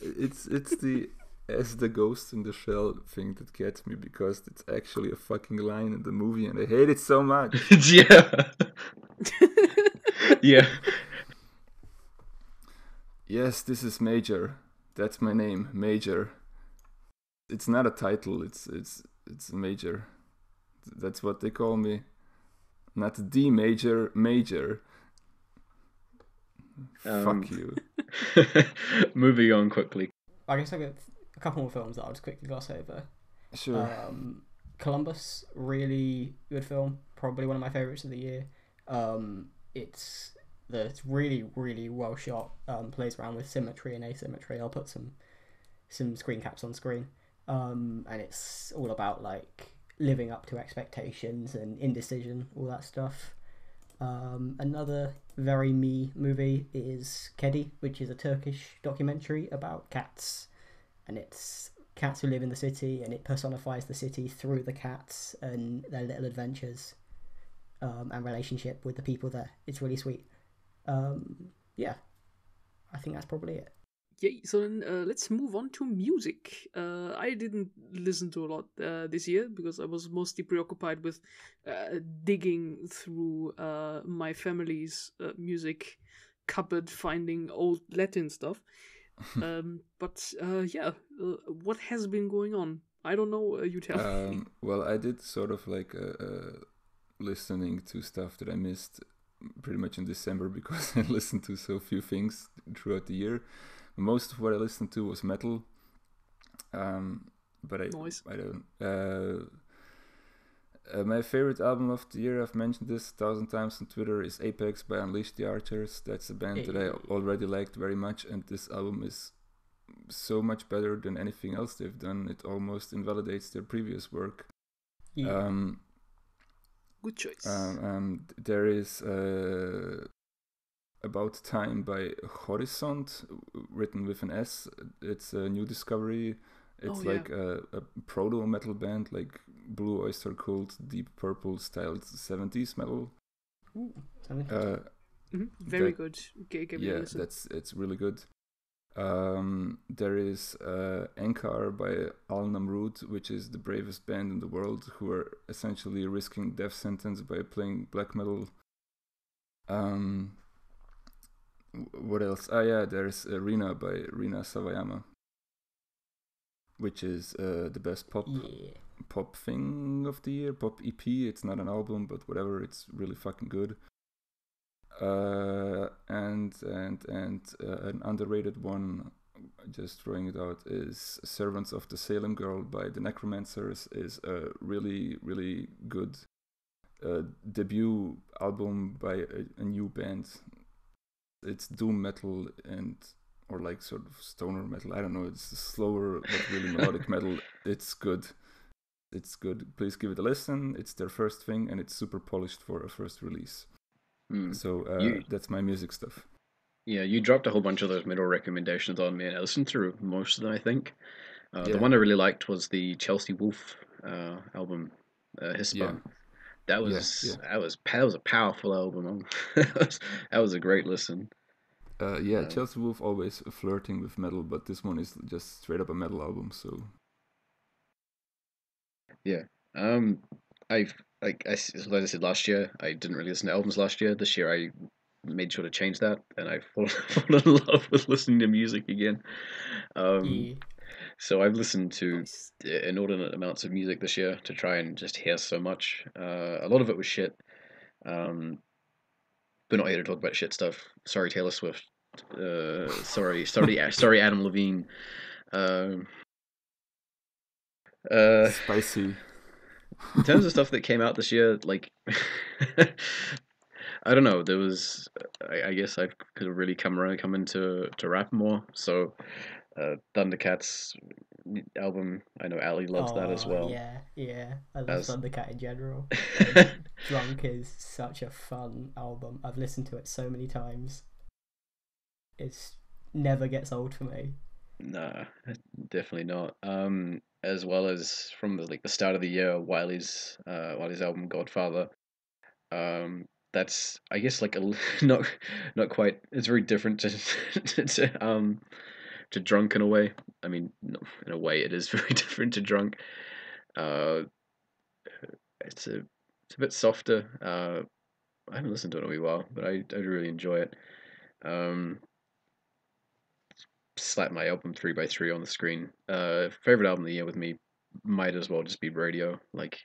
It's the as the Ghost in the Shell thing that gets me, because it's actually a fucking line in the movie and I hate it so much. Yeah. Yeah. Yes, this is Major. That's my name, Major. It's not a title, it's Major. That's what they call me. Not D Major, Major. Fuck you. Moving on quickly. I guess I got a couple more films that I'll just quickly gloss over. Sure. Columbus, really good film. Probably one of my favourites of the year. It's really, really well shot. Plays around with symmetry and asymmetry. I'll put some screen caps on screen. And it's all about like living up to expectations and indecision, all that stuff. Another very me movie is Kedi, which is a Turkish documentary about cats, and it's cats who live in the city, and it personifies the city through the cats and their little adventures, and relationship with the people there. It's really sweet. Yeah, I think that's probably it. Yeah, so then let's move on to music. I didn't listen to a lot this year because I was mostly preoccupied with digging through my family's music cupboard, finding old Latin stuff. But what has been going on? I don't know, you tell me. Well, I did sort of like listening to stuff that I missed pretty much in December because I listened to so few things throughout the year. Most of what I listened to was metal, but I don't. My favorite album of the year, I've mentioned this 1,000 times on Twitter, is Apex by Unleash the Archers. That's a band that I already liked very much, and this album is so much better than anything else they've done. It almost invalidates their previous work. Yeah. Good choice. There is About Time by Horizont, written with an S. It's a new discovery. It's like a proto metal band, like Blue Oyster Cult, Deep Purple styled 70s metal. Ooh, very good. It's really good. There is Ankar by Al Namrud, which is the bravest band in the world, who are essentially risking death sentence by playing black metal. What else? There's Rina by Rina Sawayama, which is the best pop thing of the year, pop EP. It's not an album, but whatever. It's really fucking good. And an underrated one, just throwing it out, is Servants of the Salem Girl by the Necromancers. Is a really, really good debut album by a new band. It's doom metal or like sort of stoner metal. I don't know. It's slower but really melodic metal. It's good. It's good. Please give it a listen. It's their first thing, and it's super polished for a first release. So that's my music stuff. Yeah, you dropped a whole bunch of those middle recommendations on me, and I listened through most of them, I think. The one I really liked was the Chelsea Wolf album, Hispan. That was a powerful album. That was a great listen. Chelsea Wolf always flirting with metal, but this one is just straight up a metal album. So yeah, like I said last year, I didn't really listen to albums last year. This year, I made sure to change that, and I fall in love with listening to music again. So I've listened to inordinate amounts of music this year to try and just hear so much. A lot of it was shit. But not here to talk about shit stuff. Sorry, Taylor Swift. Sorry, Adam Levine. Spicy. In terms of stuff that came out this year, like I don't know. There was, I guess I could have really come into rap more. So, Thundercats album. I know Ali loves that as well. Yeah. I love Thundercat in general. Drunk is such a fun album. I've listened to it so many times. It never gets old for me. Nah, definitely not. As well as from the start of the year, Wiley's album Godfather. That's, I guess, like not quite. It's very different to Drunk in a way. I mean, in a way, it is very different to Drunk. It's a bit softer. I haven't listened to it in a wee while, but I really enjoy it. Slap my album 3x3 on the screen. Favorite album of the year with me might as well just be Radio. Like,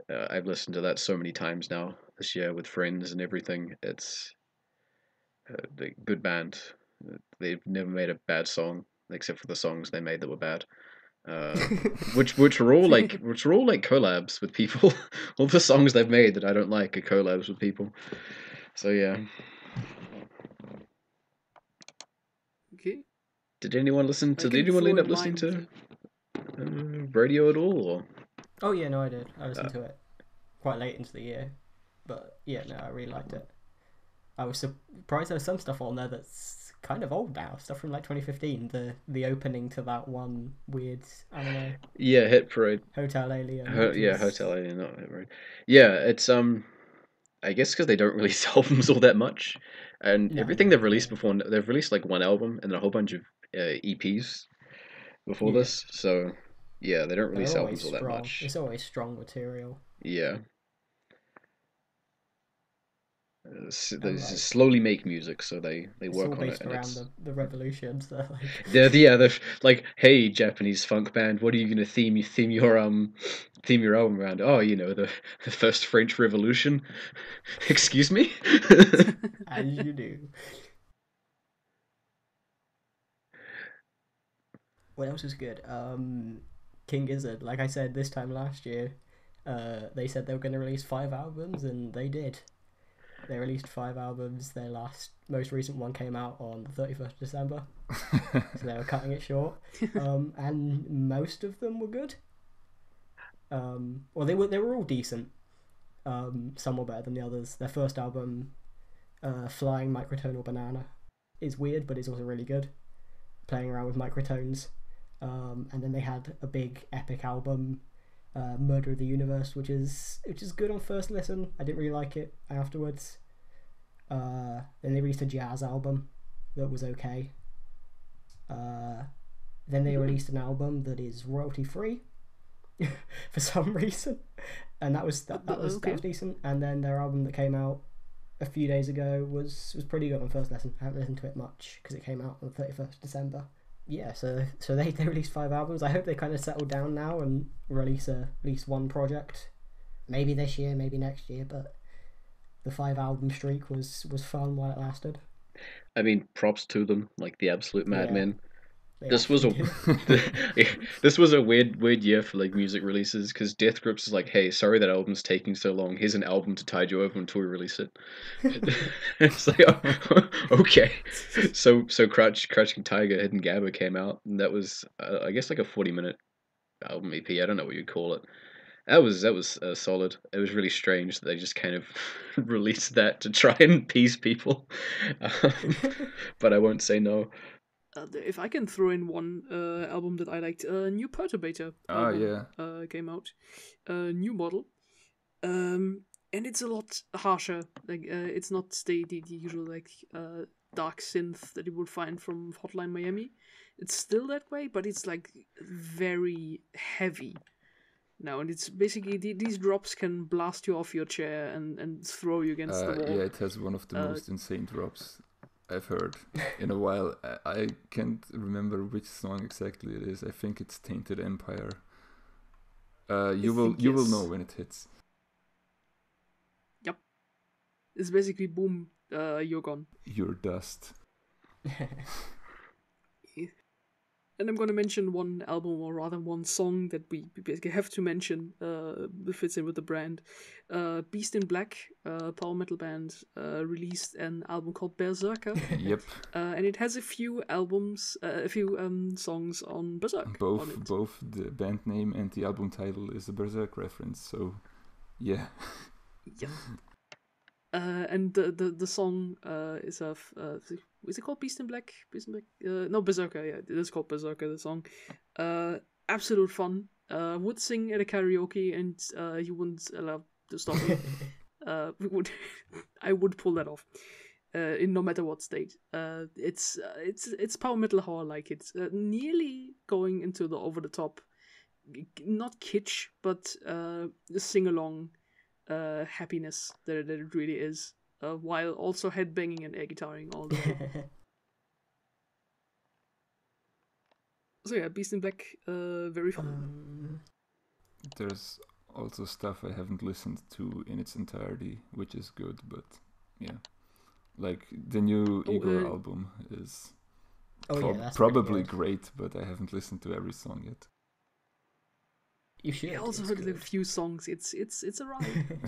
I've listened to that so many times now this year with friends and everything. It's a good band. They've never made a bad song except for the songs they made that were bad. Which were all like collabs with people. All the songs they've made that I don't like are collabs with people. So yeah. Okay. Did anyone end up listening to Radio at all? Or? Oh yeah, no, I did. I listened to it quite late into the year, but yeah, no, I really liked it. I was surprised there was some stuff on there that's kind of old now, stuff from like 2015. The opening to that one weird anime. Yeah, Hit Parade. Hotel Alien. Hotel Alien, not Hit Parade. Yeah, it's I guess because they don't release albums all that much, and everything they've released before, they've released like one album and then a whole bunch of EPs before this. So yeah, they don't release albums all that much. It's always strong material. Yeah. They slowly make music, so they work on it. It's all based around the revolutions. They're like, hey, Japanese funk band, what are you gonna theme your album around? Oh, the first French Revolution. Excuse me. As you do. What else is good? King Gizzard. Like I said this time last year, they said they were going to release 5 albums, and they did. They released 5 albums. Their most recent one came out on the 31st of December. So they were cutting it short. And most of them were good. Well, they were all decent. Some were better than the others. Their first album, Flying Microtonal Banana, is weird, but it's also really good. Playing around with microtones. And then they had a big epic album, Murder of the Universe, which is good on first listen. I didn't really like it afterwards. Then they released a jazz album that was okay. Then they released an album that is royalty free for some reason, and that was decent. And then their album that came out a few days ago was pretty good on first listen. I haven't listened to it much because it came out on the 31st of December. Yeah, so they released 5 albums. I hope they kind of settle down now and release at least one project. Maybe this year, maybe next year, but the 5 album streak was fun while it lasted. I mean, props to them, like the absolute madmen. This was a this was a weird year for like music releases because Death Grips is like, hey, sorry that album's taking so long. Here's an album to tide you over until we release it. It's like, oh, okay. So Crouching Tiger, Hidden Gabba came out, and that was I guess like a 40-minute album EP. I don't know what you'd call it. That was solid. It was really strange that they just kind of released that to try and appease people, but I won't say no. If I can throw in one album that I liked, New Perturbator album, came out, new model, and it's a lot harsher. Like it's not the usual like dark synth that you would find from Hotline Miami. It's still that way, but it's like very heavy now, and it's basically these drops can blast you off your chair and throw you against the wall. Yeah, it has one of the most insane drops I've heard in a while. I can't remember which song exactly it is. I think it's Tainted Empire. You will know when it hits. Yep. It's basically boom, you're gone. You're dust. And I'm going to mention one album, or rather one song that we basically have to mention. It fits in with the brand. Beast in Black, power metal band, released an album called Berserker. Yep. And it has a few songs on Berserk. Both the band name and the album title is a Berserk reference. So, yeah. Yeah. And the song is it called Beast in Black? No, Berserker. Yeah, it is called Berserker. The song, absolute fun. Would sing at a karaoke, and you wouldn't allow to stop me. I would pull that off, in no matter what state. It's power metal how I like it. Nearly going into the over the top, not kitsch, but sing along. Happiness that it really is, while also headbanging and air guitaring all the way. So yeah, Beast in Black, very fun. There's also stuff I haven't listened to in its entirety, which is good, but yeah, like the new Igor album is probably great, but I haven't listened to every song yet. You should. I also heard a few songs. It's a ride,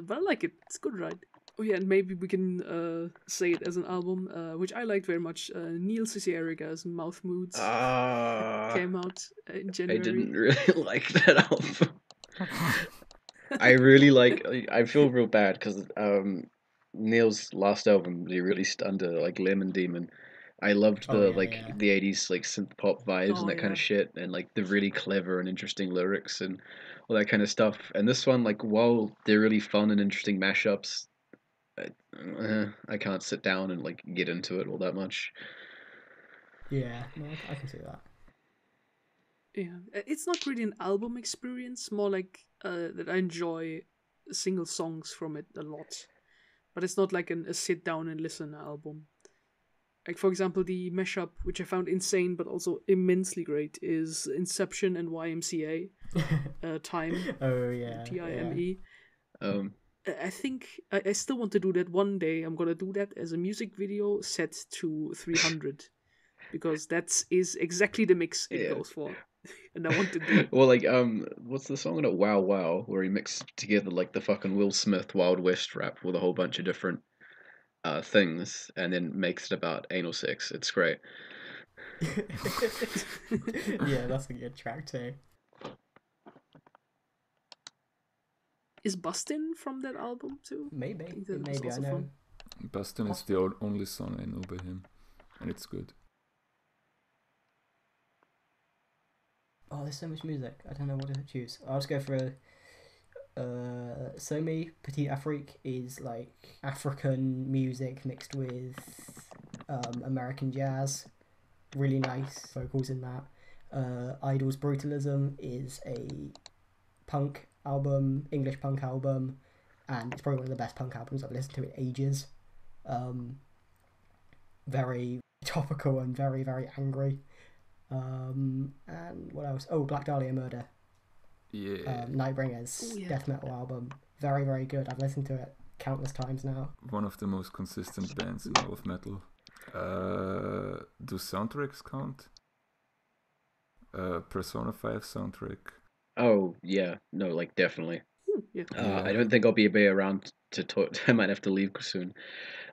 but I like it. It's a good ride. Oh yeah, and maybe we can say it as an album, which I liked very much. Neil Cicieraga's Mouth Moods came out in January. I didn't really like that album. I really like. I feel real bad because Neil's last album he released under like Lemon Demon. I loved the the 80s like synth pop vibes and that kind of shit, and like the really clever and interesting lyrics and all that kind of stuff. And this one, like, while they're really fun and interesting mashups, I can't sit down and like get into it all that much. Yeah, no, I can see that. Yeah, it's not really an album experience, more like that I enjoy single songs from it a lot, but it's not like a sit down and listen album. Like, for example, the mashup, which I found insane but also immensely great, is Inception and YMCA. Time. Oh, yeah. Time. I think I still want to do that one day. I'm going to do that as a music video set to 300. Because that is exactly the mix it goes for. And I want to do it. Well, like, what's the song on it? Wow Wow, where he mixed together, like, the fucking Will Smith Wild West rap with a whole bunch of different things and then makes it about anal sex. It's great. Yeah, that's a good track too. Is Bustin' from that album too? Maybe I know. Fun. Bustin' is the only song I know by him, and it's good. Oh, there's so much music. I don't know what to choose. I'll just go for Somi Petit Afrique is like African music mixed with American jazz. Really nice vocals in that. Idol's Brutalism is a punk album, English punk album, and it's probably one of the best punk albums I've listened to in ages. Very topical and very, very angry. And what else? Oh, Black Dahlia Murder. Yeah. Nightbringer's death metal album. Very, very good. I've listened to it countless times now. One of the most consistent bands in all of metal. Do soundtracks count? Persona 5 soundtrack. Oh yeah, no, like definitely. Yeah. I don't think I'll be around to talk. I might have to leave soon.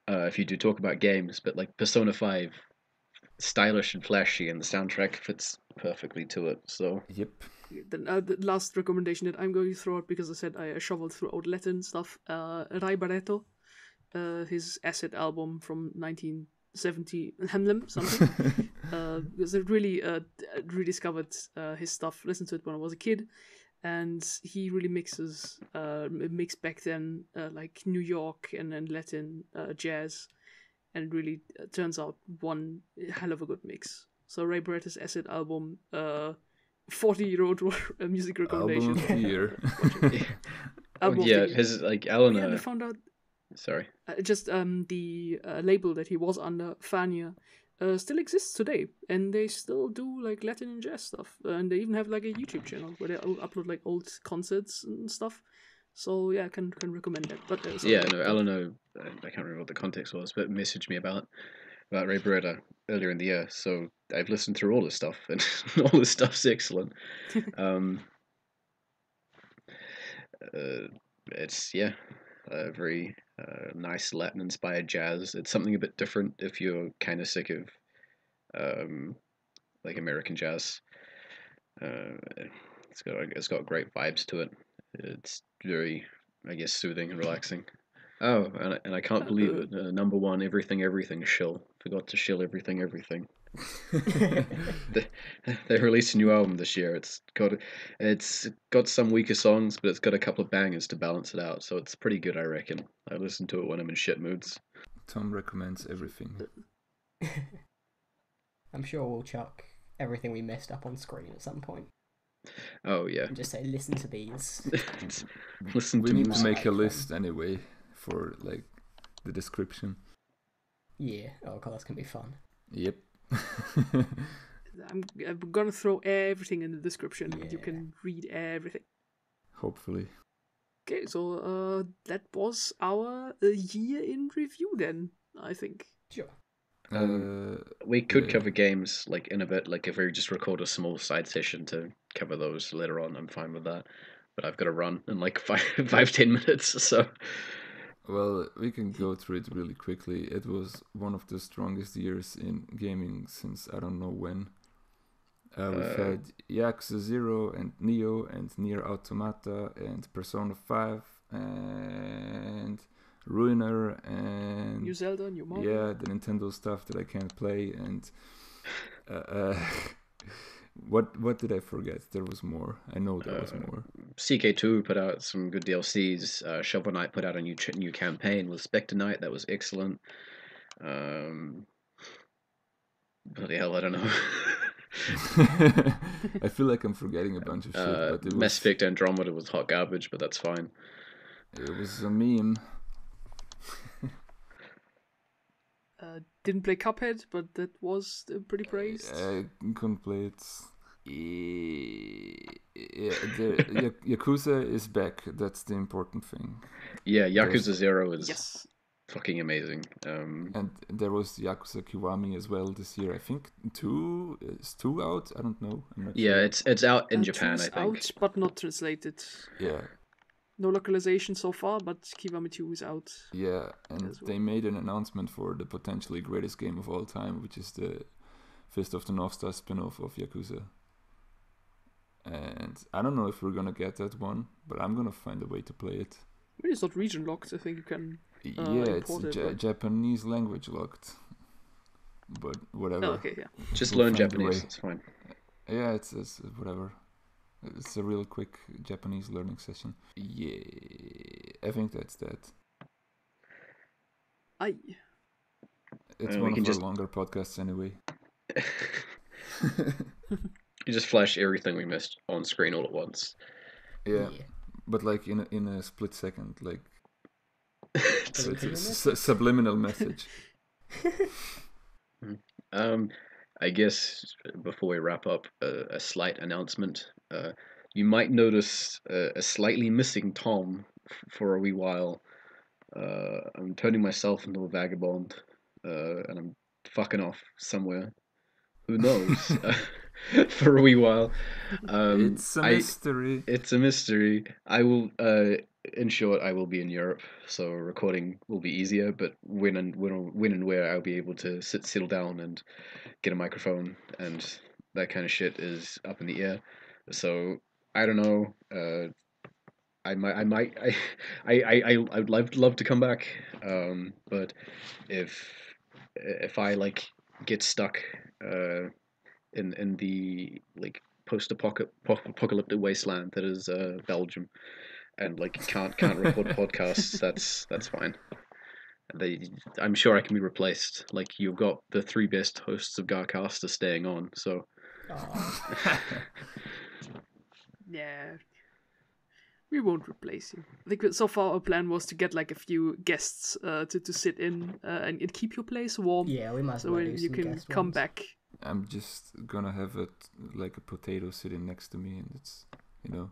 If you do talk about games, but like Persona 5, stylish and flashy, and the soundtrack fits perfectly to it. So Yep. Then the last recommendation that I'm going to throw out, because I said I shoveled through old Latin stuff. Rai Barreto, his Acid album from 1970 something. Because I really rediscovered his stuff. Listened to it when I was a kid, and he really mixed back then like New York and then Latin jazz, and really turns out one hell of a good mix. So Ray Barretta's Acid album, 40-year-old music recommendation. Album of the year. Album of yeah, the year. his like Yeah, Eleanor. we found out Sorry. just the label that he was under, Fania, still exists today, and they still do like Latin and jazz stuff, and they even have like a YouTube channel where they upload like old concerts and stuff. So yeah, I can recommend that. But sorry, Yeah, no, Eleanor. I can't remember what the context was, but messaged me about Ray Beretta earlier in the year. So I've listened through all his stuff, and all his stuff's excellent. It's very nice Latin-inspired jazz. It's something a bit different if you're kind of sick of like American jazz. It's got great vibes to it. It's very, I guess, soothing and relaxing. Oh, and I can't believe it. Number one, everything shill. Forgot to shill everything. They released a new album this year. It's got some weaker songs, but it's got a couple of bangers to balance it out. So it's pretty good, I reckon. I listen to it when I'm in shit moods. Tom recommends everything. I'm sure we'll chuck everything we missed up on screen at some point. Oh yeah. And just say, listen to these. We need to make a list anyway for like the description. Yeah. Oh god, that's gonna be fun. Yep. I'm gonna throw everything in the description. Yeah. You can read everything. Hopefully. Okay, so that was our year in review then, I think. Sure. We could cover games like in a bit, like if we just record a small side session to cover those later on. I'm fine with that, but I've got to run in like 5-10 minutes. So, well, we can go through it really quickly. It was one of the strongest years in gaming since I don't know when. We've had Yakuza 0 and Neo and Nier Automata and Persona 5 and Ruiner and New Zelda, New Mario. Yeah, the Nintendo stuff that I can't play and what did I forget? There was more. I know there was more. CK2 put out some good DLCs. Shovel Knight put out a new campaign with Spectre Knight that was excellent. Bloody hell, I don't know. I feel like I'm forgetting a bunch of shit, but it Mass Effect Andromeda was hot garbage, but that's fine. It was a meme. Didn't play Cuphead, but that was pretty praised. I couldn't play it. Yakuza is back. That's the important thing. Yeah, Yakuza 0 is Yes. fucking amazing. And there was Yakuza Kiwami as well this year. I think 2 is 2 out. I don't know. I'm not Yeah, sure. it's out in Japan, I Two's think. out, but not translated. Yeah. No localization so far, but Kiwami 2 is out. Yeah, and as well. they made an announcement for the potentially greatest game of all time, which is the Fist of the North Star spin-off of Yakuza. And I don't know if we're gonna get that one, but I'm gonna find a way to play it. I mean, it's not region locked. I think you can. Yeah, it's import it, right? Japanese language locked. But whatever. Oh, okay, yeah. Just We'll learn find a way. Japanese, it's fine. Yeah, it's whatever. It's a real quick Japanese learning session. Yeah, I think that's that. Aye. It's we one can of our just- longer podcasts anyway. You just flash everything we missed on screen all at once. Yeah, but like in a split second, like so Doesn't it's feel a subliminal message. I guess before we wrap up, a slight announcement. You might notice a slightly missing Tom for a wee while. I'm turning myself into a vagabond, and I'm fucking off somewhere. Who knows? For a wee while. It's a mystery. It's a mystery. I will. In short, I will be in Europe, so recording will be easier. But when and where I'll be able to settle down and get a microphone and that kind of shit is up in the air. So I don't know. I would love to come back. But if I like get stuck in the like post-apocalyptic wasteland that is Belgium, and like can't record podcasts, that's fine. I'm sure I can be replaced. Like you've got the 3 best hosts of GARcast are staying on, so. Yeah. We won't replace you. I think so far our plan was to get like a few guests to sit in and keep your place warm. Yeah, we might as so well do you some can guest come ones. back. I'm just gonna have like a potato sitting next to me, and it's, you know.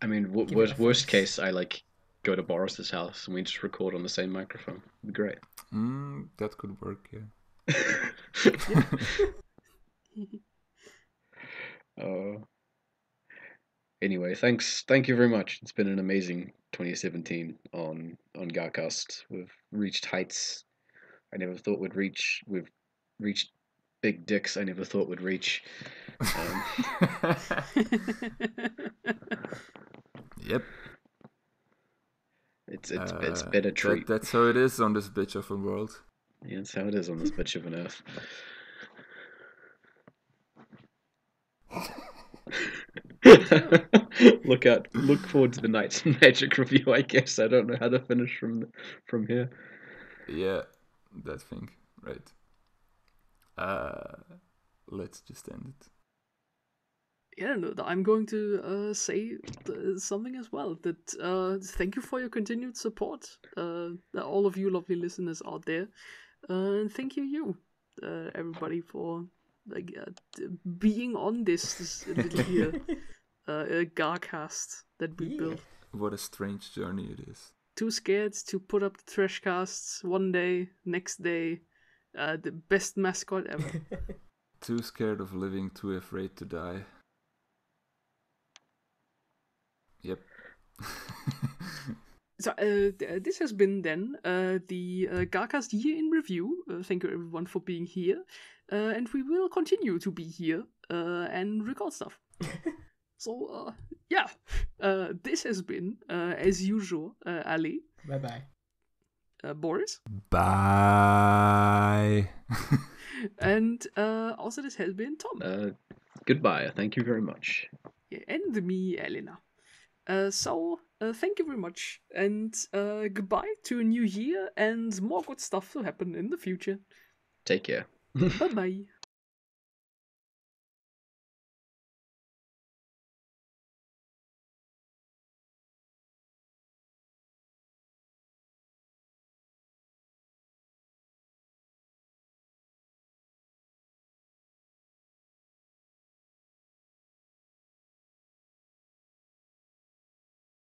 I mean, Give it a worst face. case, I like go to Boris's house and we just record on the same microphone. It'd be great. That could work, yeah. Anyway, thank you very much. It's been an amazing 2017 on GARcast. We've reached heights I never thought we'd reach. We've reached big dicks I never thought we'd reach. Yep. It's been a treat. That's how it is on this bitch of a world. Yeah, that's how it is on this bitch of an earth. Look forward to the Knights and Magic review, I guess. I don't know how to finish from here. Yeah, that thing, right. Let's just end it. Yeah, no, I'm going to say something as well. That thank you for your continued support, all of you lovely listeners out there, and thank you, everybody, for like being on this little here GARcast that we built. What a strange journey it is. Too scared to put up the trash casts one day, next day, the best mascot ever. Too scared of living, too afraid to die. Yep. So this has been then the GARcast year in review. Thank you everyone for being here, and we will continue to be here and record stuff. So yeah, this has been as usual Ali. Bye bye. Boris. Bye. And also this has been Tom. Goodbye. Thank you very much. Yeah, and me, Elena. So thank you very much, and goodbye to a new year and more good stuff to happen in the future. Take care. Bye bye.